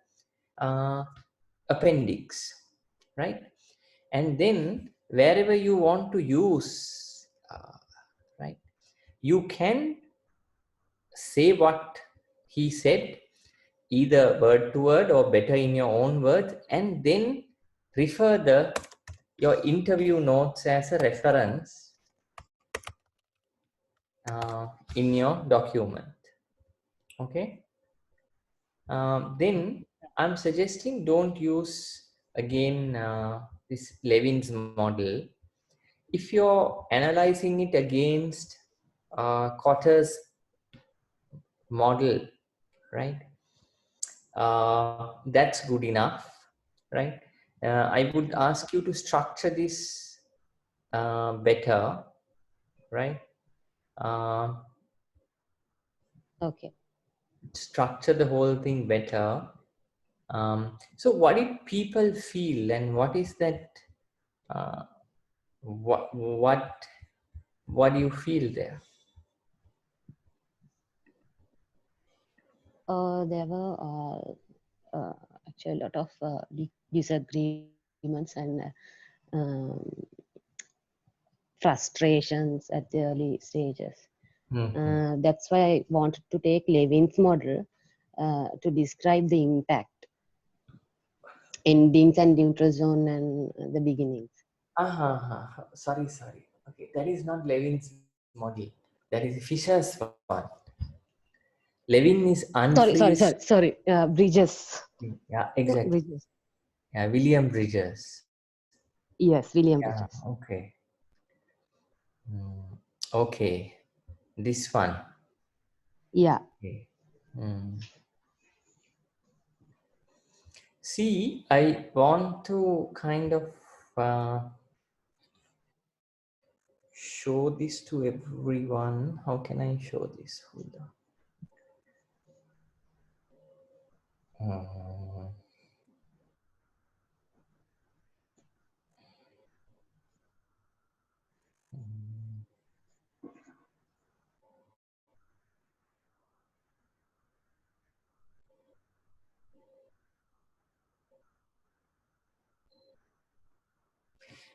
appendix, right? And then wherever you want to use, right, you can say what he said either word to word or better in your own words, and then refer your interview notes as a reference in your document. Okay. Then I'm suggesting don't use again this Levin's model. If you're analyzing it against Kotter's model, right? That's good enough, right? I would ask you to structure this better, right? Okay. Structure the whole thing better. So what did people feel, and what is that? What do you feel there? There were actually a lot of disagreements and um, frustrations at the early stages. That's why I wanted to take Levin's model to describe the impact, endings and neutral zone and the beginnings. Sorry. Okay, that is not Levin's model. That is Fisher's one. Levin is unfazed. Sorry. Bridges. Yeah, exactly. Bridges. Yeah, William Bridges. Yes, William Yeah, Bridges. okay. Okay, this one. Yeah. Okay. See, I want to kind of show this to everyone. How can I show this? Hold on.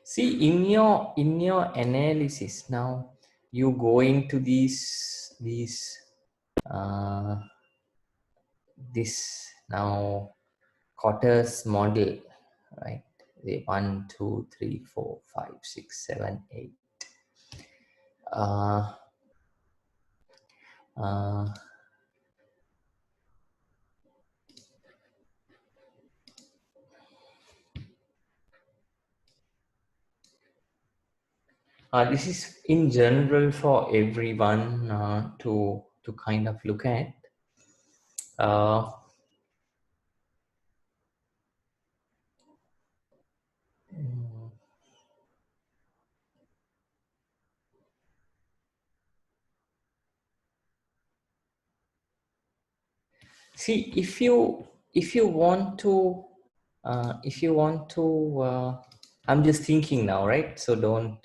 See, in your analysis now, you go into these this now Kotter's model, right? The 1, 2, 3, 4, 5, 6, 7, 8. This is in general for everyone to kind of look at. See, if you want to I'm just thinking now, right? So don't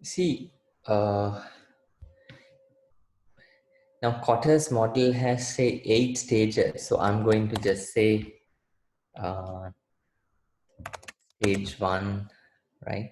see, now Kotter's model has say 8 stages. So I'm going to just say stage 1, right?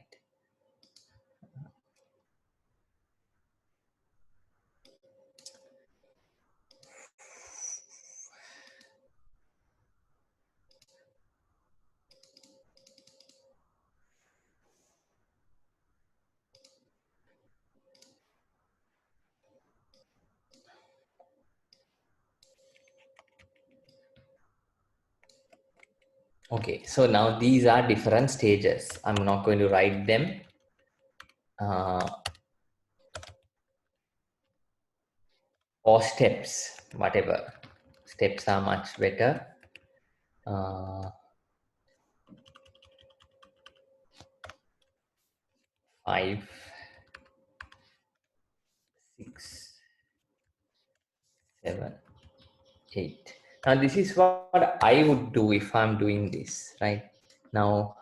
Okay, so now these are different stages. I'm not going to write them. Or steps, whatever. Steps are much better. 5, 6, 7, 8. Now this is what I would do if I'm doing this, right? Now,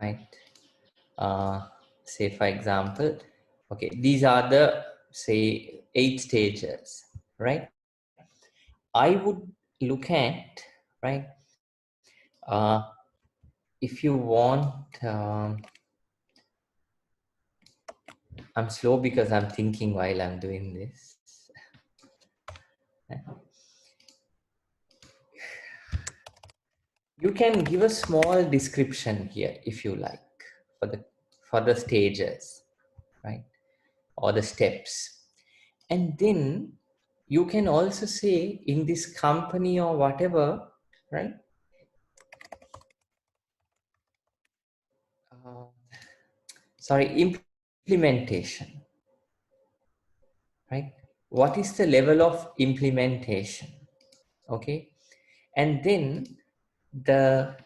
right? Say for example, okay, these are the, say, 8 stages, right? I would look at, right? If you want, I'm slow because I'm thinking while I'm doing this. You can give a small description here if you like for the stages, right? Or the steps. And then you can also say in this company or whatever, right? Sorry, implementation, right? What is the level of implementation? Okay. And then the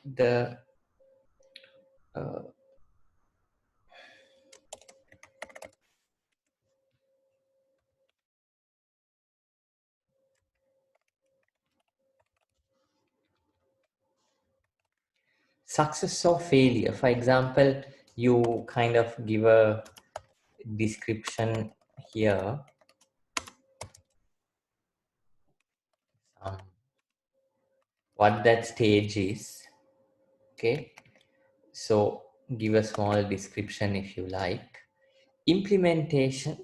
success or failure. For example, you kind of give a description here. What that stage is. Okay. So give a small description if you like. Implementation,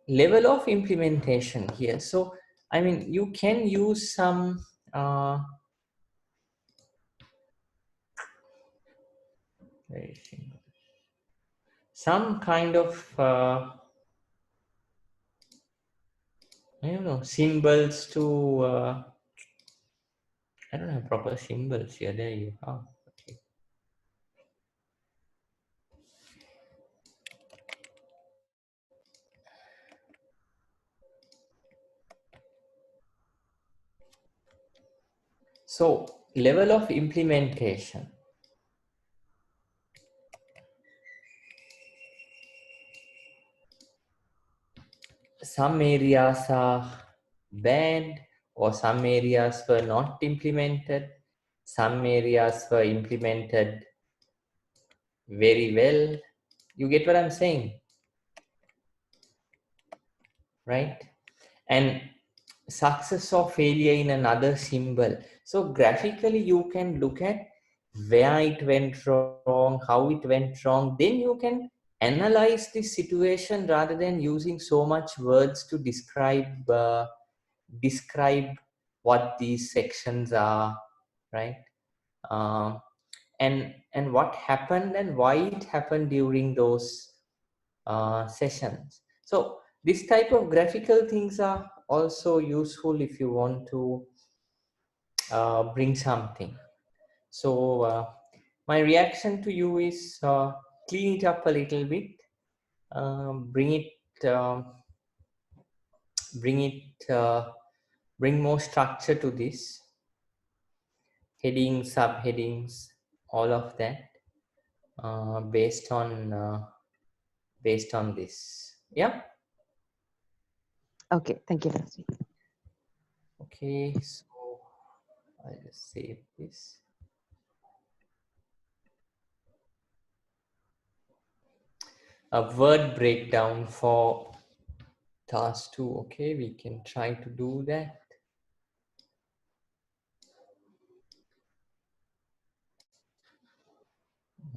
level of implementation here. So, I mean, you can use some some kind of I don't know, symbols to I don't have proper symbols here. There you are. Okay. So, level of implementation. Some areas are banned, or some areas were not implemented. Some areas were implemented very well. You get what I'm saying, right? And success or failure in another symbol. So graphically, you can look at where it went wrong, how it went wrong. Then you can analyze the situation rather than using so much words to describe what these sections are, right? And what happened and why it happened during those sessions. So this type of graphical things are also useful if you want to bring something. So my reaction to you is clean it up a little bit, bring it, bring more structure to this, headings, subheadings, all of that, based on this. Yeah. Okay, thank you, Rosy. Okay, so I'll just save this. A word breakdown for task 2. Okay, we can try to do that.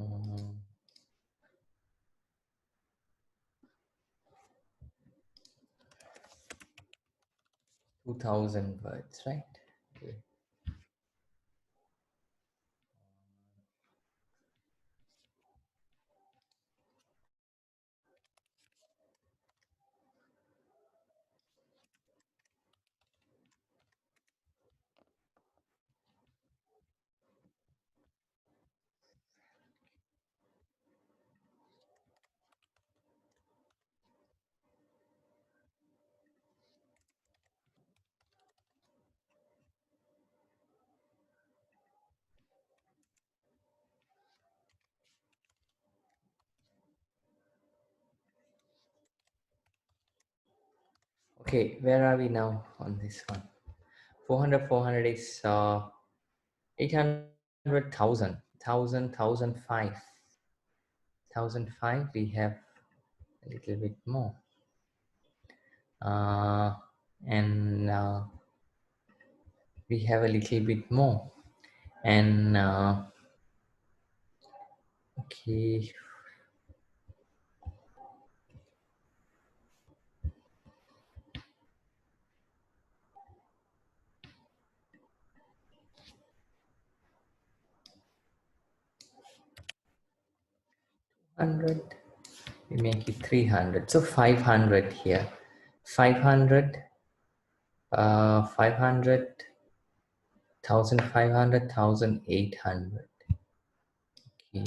Um, 2000 words, right? Okay. Okay, where are we now on this one? 400, 400 is 800,000, 1,005. 1,005, we have a little bit more. And we have a little bit more. And okay, hundred, we make it 300, so 500 here. 500, 500, 1,500, 1,800. Okay.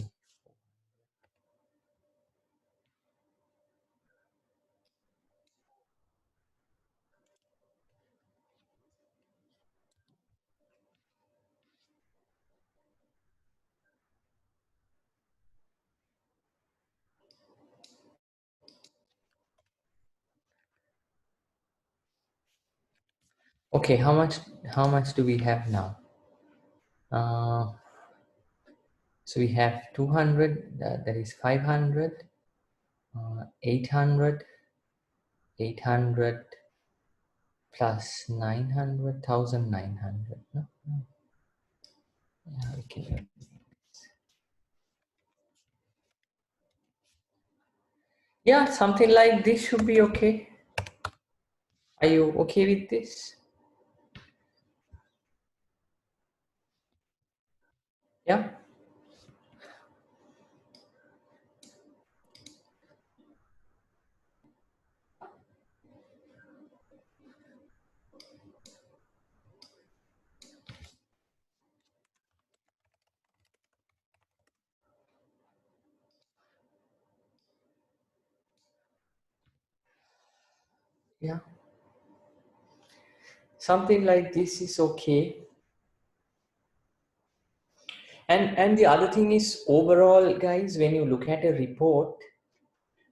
Okay, how much do we have now? So we have 200, that is 500, 800, 800 plus 900, 1,900. No? Yeah, we can. Yeah, something like this should be okay. Are you okay with this? Yeah. Yeah. Something like this is okay. And the other thing is, overall, guys, when you look at a report,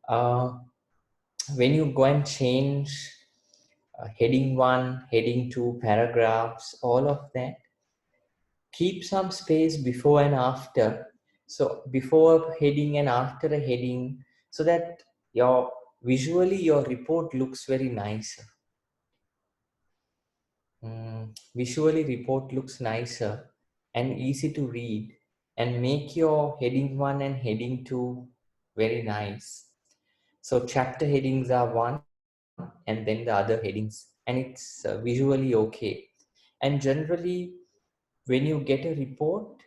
when you go and change heading 1, heading 2, paragraphs, all of that, keep some space before and after. So before a heading and after a heading, so that your visually your report looks very nicer. Visually report looks nicer and easy to read, and make your heading 1 and heading 2 very nice. So chapter headings are one, and then the other headings, and it's visually okay. And generally, when you get a report,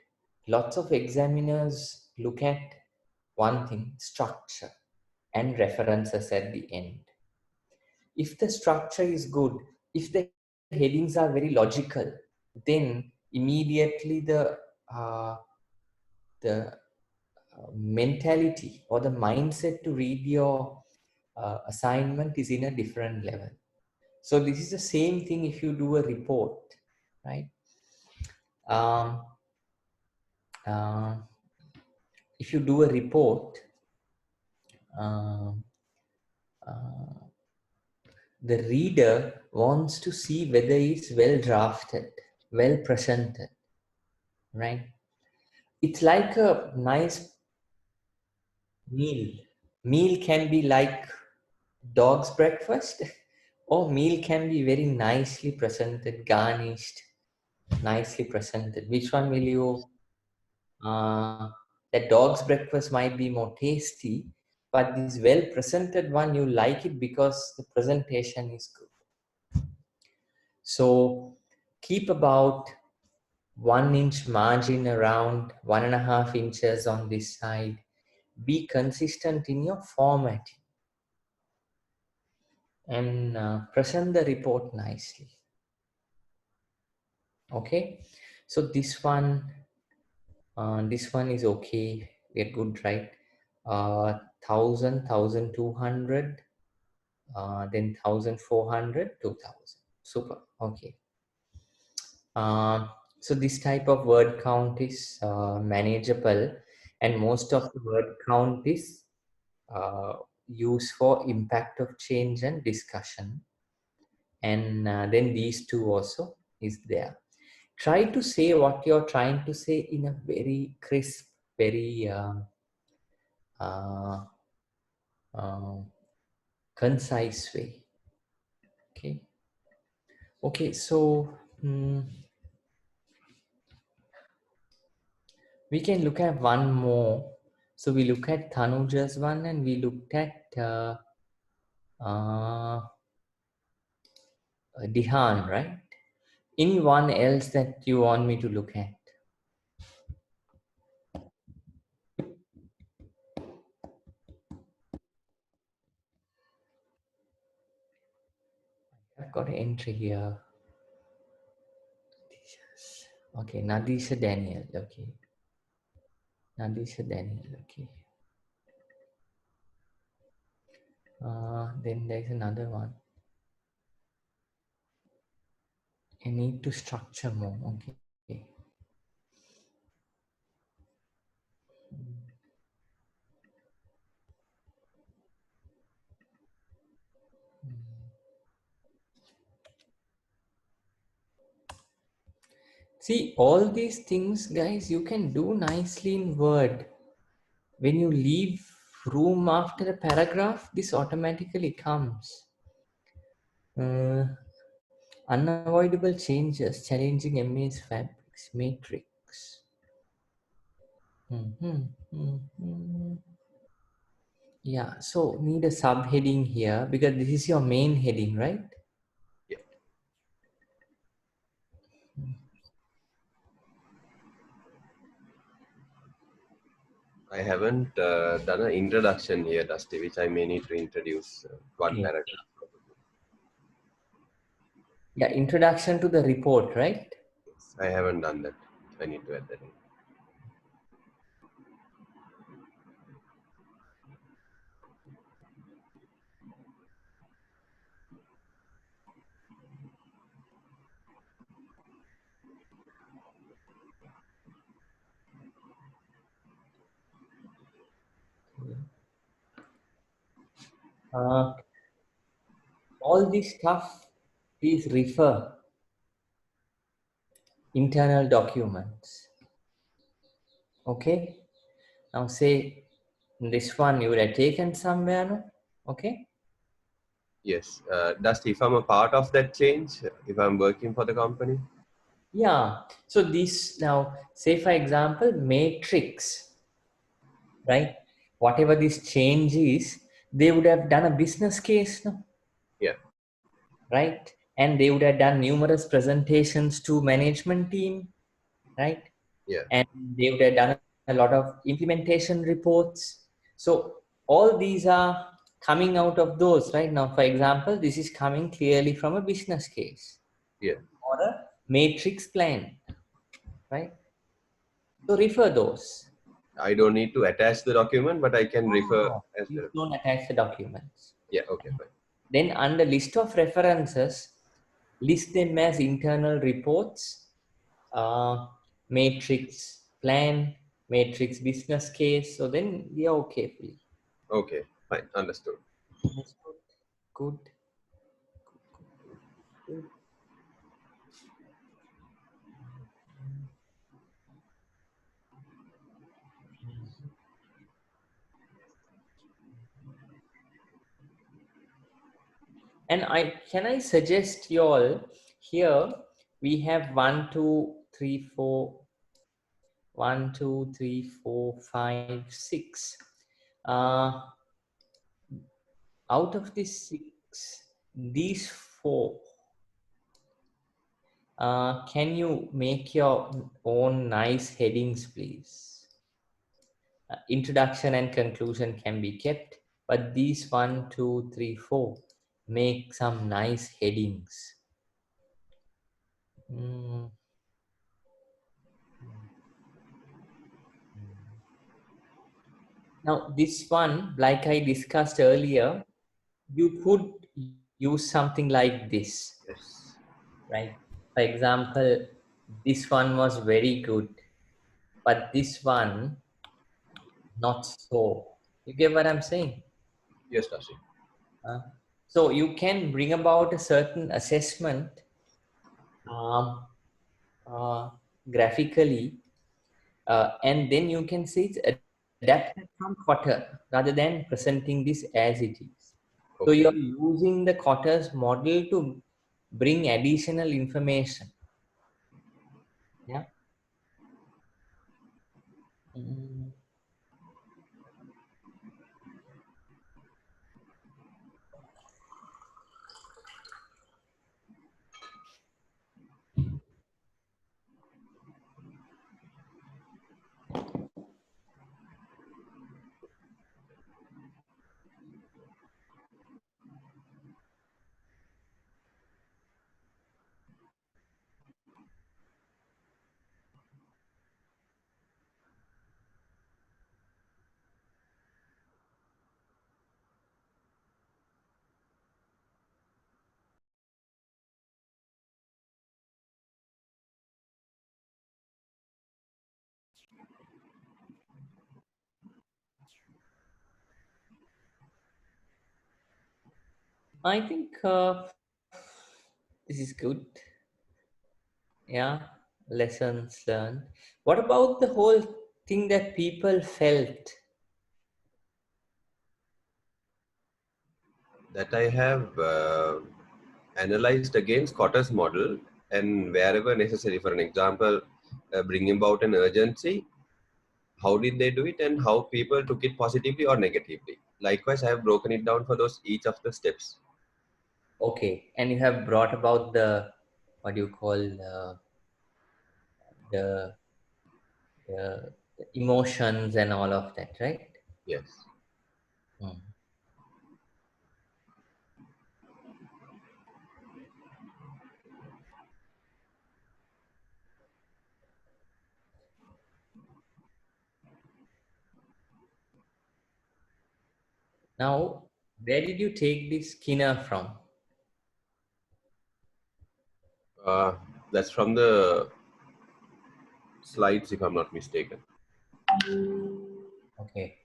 lots of examiners look at one thing: structure and references at the end. If the structure is good, if the headings are very logical, then immediately the mentality or the mindset to read your assignment is in a different level. So this is the same thing if you do a report, right? Um, uh, if you do a report, uh, uh, the reader wants to see whether it's well drafted, well presented, right? It's like a nice meal. Meal can be like dog's breakfast, or meal can be very nicely presented, garnished, nicely presented. Which one will you? That dog's breakfast might be more tasty, but this well presented one, you like it because the presentation is good. So keep about 1 inch margin, around 1.5 inches on this side. Be consistent in your formatting and present the report nicely. Okay, so this one is okay. We're good, right? 1,000, 1,200, then 1,400, 2,000. Super. Okay. So this type of word count is manageable, and most of the word count is used for impact of change and discussion. and then these two also is there. Try to say what you're trying to say in a very crisp, very uh, concise way. Okay, so we can look at one more. So we look at Tanuja's one, and we looked at Dihan, right? Anyone else that you want me to look at? I've got an entry here. Okay, Nadisha Daniel. Okay. Nadisha Daniel. Okay. Then there's another one. I need to structure more. Okay. See, all these things, guys, you can do nicely in Word. When you leave room after a paragraph, this automatically comes. Unavoidable changes, challenging MA's fabrics, matrix. Yeah, so need a subheading here because this is your main heading, right? Yeah. I haven't done an introduction here, Dusty, which I may need to introduce one paragraph. Yeah, introduction to the report, right? Yes, I haven't done that. I need to add that in. All this stuff, please refer internal documents. Okay. Now say this one you would have taken somewhere, no? Okay. Yes. Dusty, if I'm a part of that change, if I'm working for the company? Yeah. So this now, say for example, matrix, right? Whatever this change is, they would have done a business case, no? Yeah. Right? And they would have done numerous presentations to management team, right? Yeah. And they would have done a lot of implementation reports. So all these are coming out of those, right? Now, for example, this is coming clearly from a business case. Yeah. Or a matrix plan, right? So refer those. I don't need to attach the document, but I can refer as You well. don't attach the documents. Yeah, okay, fine. Then under list of references, list them as internal reports, matrix plan, matrix business case. So then we are okay for you. Okay, fine, understood. Good. Good. And can I suggest you all here we have 1, 2, 3, 4, 1, 2, 3, 4, 5, 6. Out of these 6, these 4, can you make your own nice headings, please? Introduction and conclusion can be kept, but these 1, 2, 3, 4 make some nice headings. Now, this one, like I discussed earlier, you could use something like this. Yes. Right? For example, this one was very good, but this one, not so. You get what I'm saying? Yes, Dashi. So you can bring about a certain assessment um, graphically, and then you can say it's adapted from Kotter rather than presenting this as it is. So Okay. you're using the Kotter's model to bring additional information. Yeah. Mm. I think this is good. Yeah, lessons learned. What about the whole thing that people felt? That I have analyzed against Cotter's model, and wherever necessary, for an example, bringing about an urgency, how did they do it and how people took it positively or negatively. Likewise, I have broken it down for those each of the steps. Okay, and you have brought about the what do you call the, the emotions and all of that, right? Yes. Hmm. Now, where did you take this Skinner from? Uh, that's from the slides, if I'm not mistaken. Okay.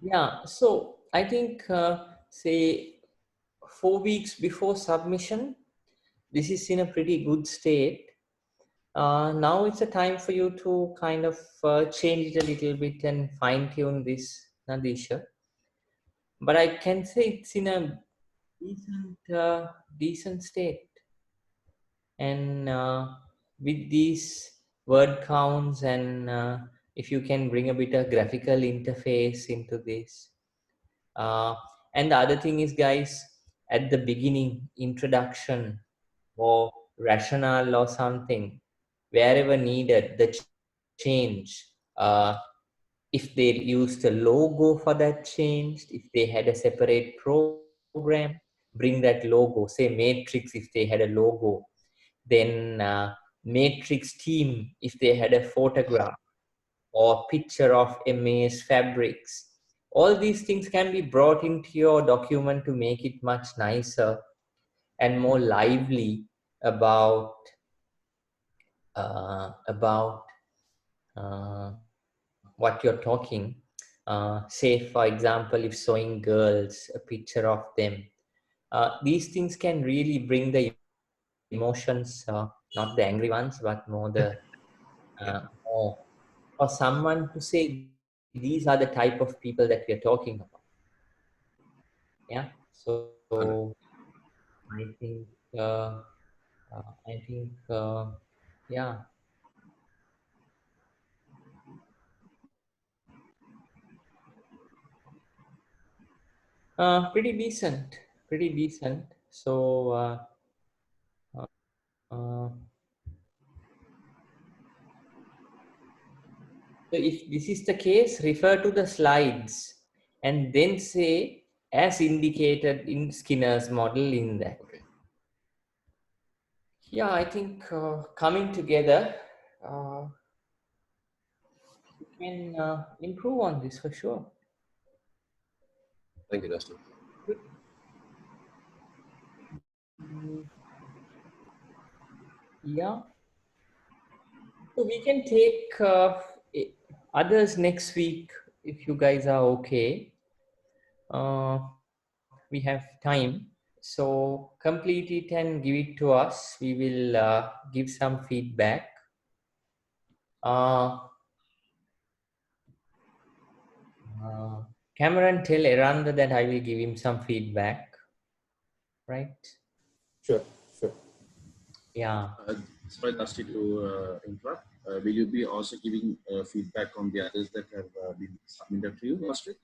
Yeah, so I think, say, 4 weeks before submission, this is in a pretty good state. Now it's a time for you to kind of change it a little bit and fine tune this, Nadisha. But I can say it's in a decent state. And with these word counts and if you can bring a bit of graphical interface into this. And the other thing is, guys, at the beginning, introduction or rationale or something, wherever needed, the change. If they used a logo for that change, if they had a separate program, bring that logo. Say Matrix, if they had a logo, then Matrix team, if they had a photograph or picture of MA's fabrics. All these things can be brought into your document to make it much nicer and more lively about about what you're talking. Say, for example, if showing girls a picture of them, these things can really bring the emotions, not the angry ones, but more the more for someone to say these are the type of people that we are talking about. Yeah. So I think I think yeah, pretty decent, pretty decent. So uh, so if this is the case, refer to the slides and then say as indicated in Skinner's model in that. Okay. Yeah, I think coming together, we can improve on this for sure. Thank you, Dustin. Good. Mm, yeah. So we can take others next week if you guys are okay. We have time. So complete it and give it to us. We will give some feedback. Cameron, tell Eranda that I will give him some feedback. Right? Sure, sure. Yeah. Sorry, Dusty, to interrupt. Will you be also giving feedback on the others that have been submitted to you last week?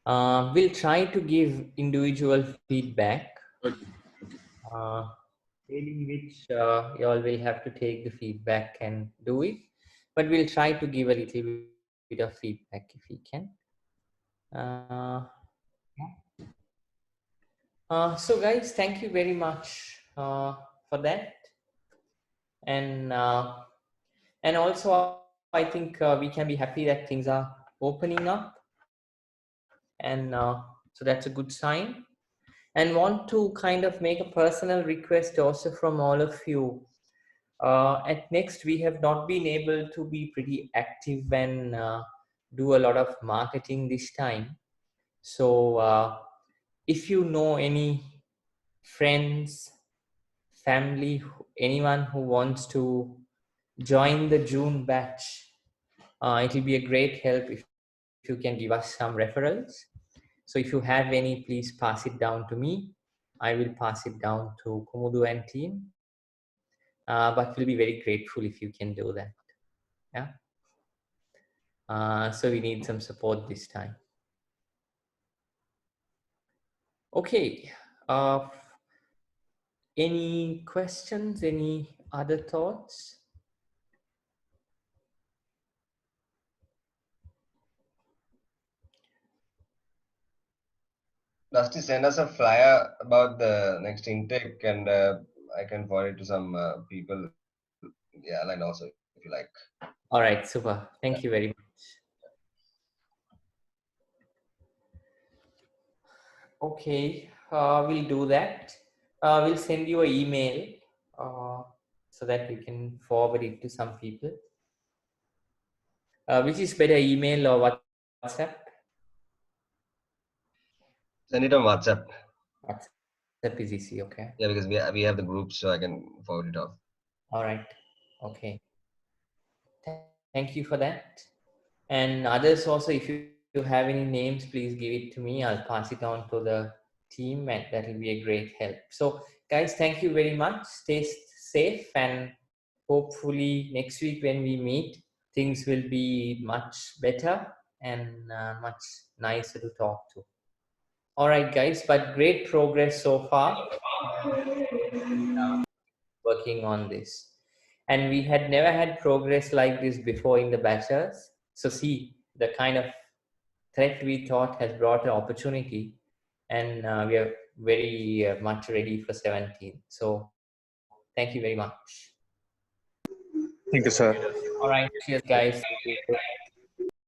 We'll try to give individual feedback. Okay. In which you all will have to take the feedback and do it. But we'll try to give a little bit of feedback if we can. So guys, thank you very much for that. And also I think we can be happy that things are opening up. And so that's a good sign. And want to kind of make a personal request also from all of you. At Next, we have not been able to be pretty active and do a lot of marketing this time. So if you know any friends, family, anyone who wants to join the June batch, it will be a great help if you can give us some referrals. So if you have any, please pass it down to me. I will pass it down to Kumudu and team. But we'll be very grateful if you can do that. Yeah. So we need some support this time. Okay. Any questions? Any other thoughts? Dusty, send us a flyer about the next intake, and I can forward it to some people in the airline also, if you like. All right, super. Thank you very much. Okay, we'll do that. We'll send you an email so that you can forward it to some people. Which is better, email or WhatsApp? Send it on WhatsApp. WhatsApp is easy, okay. Yeah, because we have the group, so I can forward it off. All right. Okay. Thank you for that. And others also, if you have any names, please give it to me. I'll pass it on to the team, and that will be a great help. So guys, thank you very much. Stay safe, and hopefully next week when we meet, things will be much better and much nicer to talk to. All right, guys, but great progress so far. Working on this. And we had never had progress like this before in the bachelors. So see, the kind of threat we thought has brought an opportunity, and we are very much ready for 17. So thank you very much. Thank you, sir. All right, cheers, guys.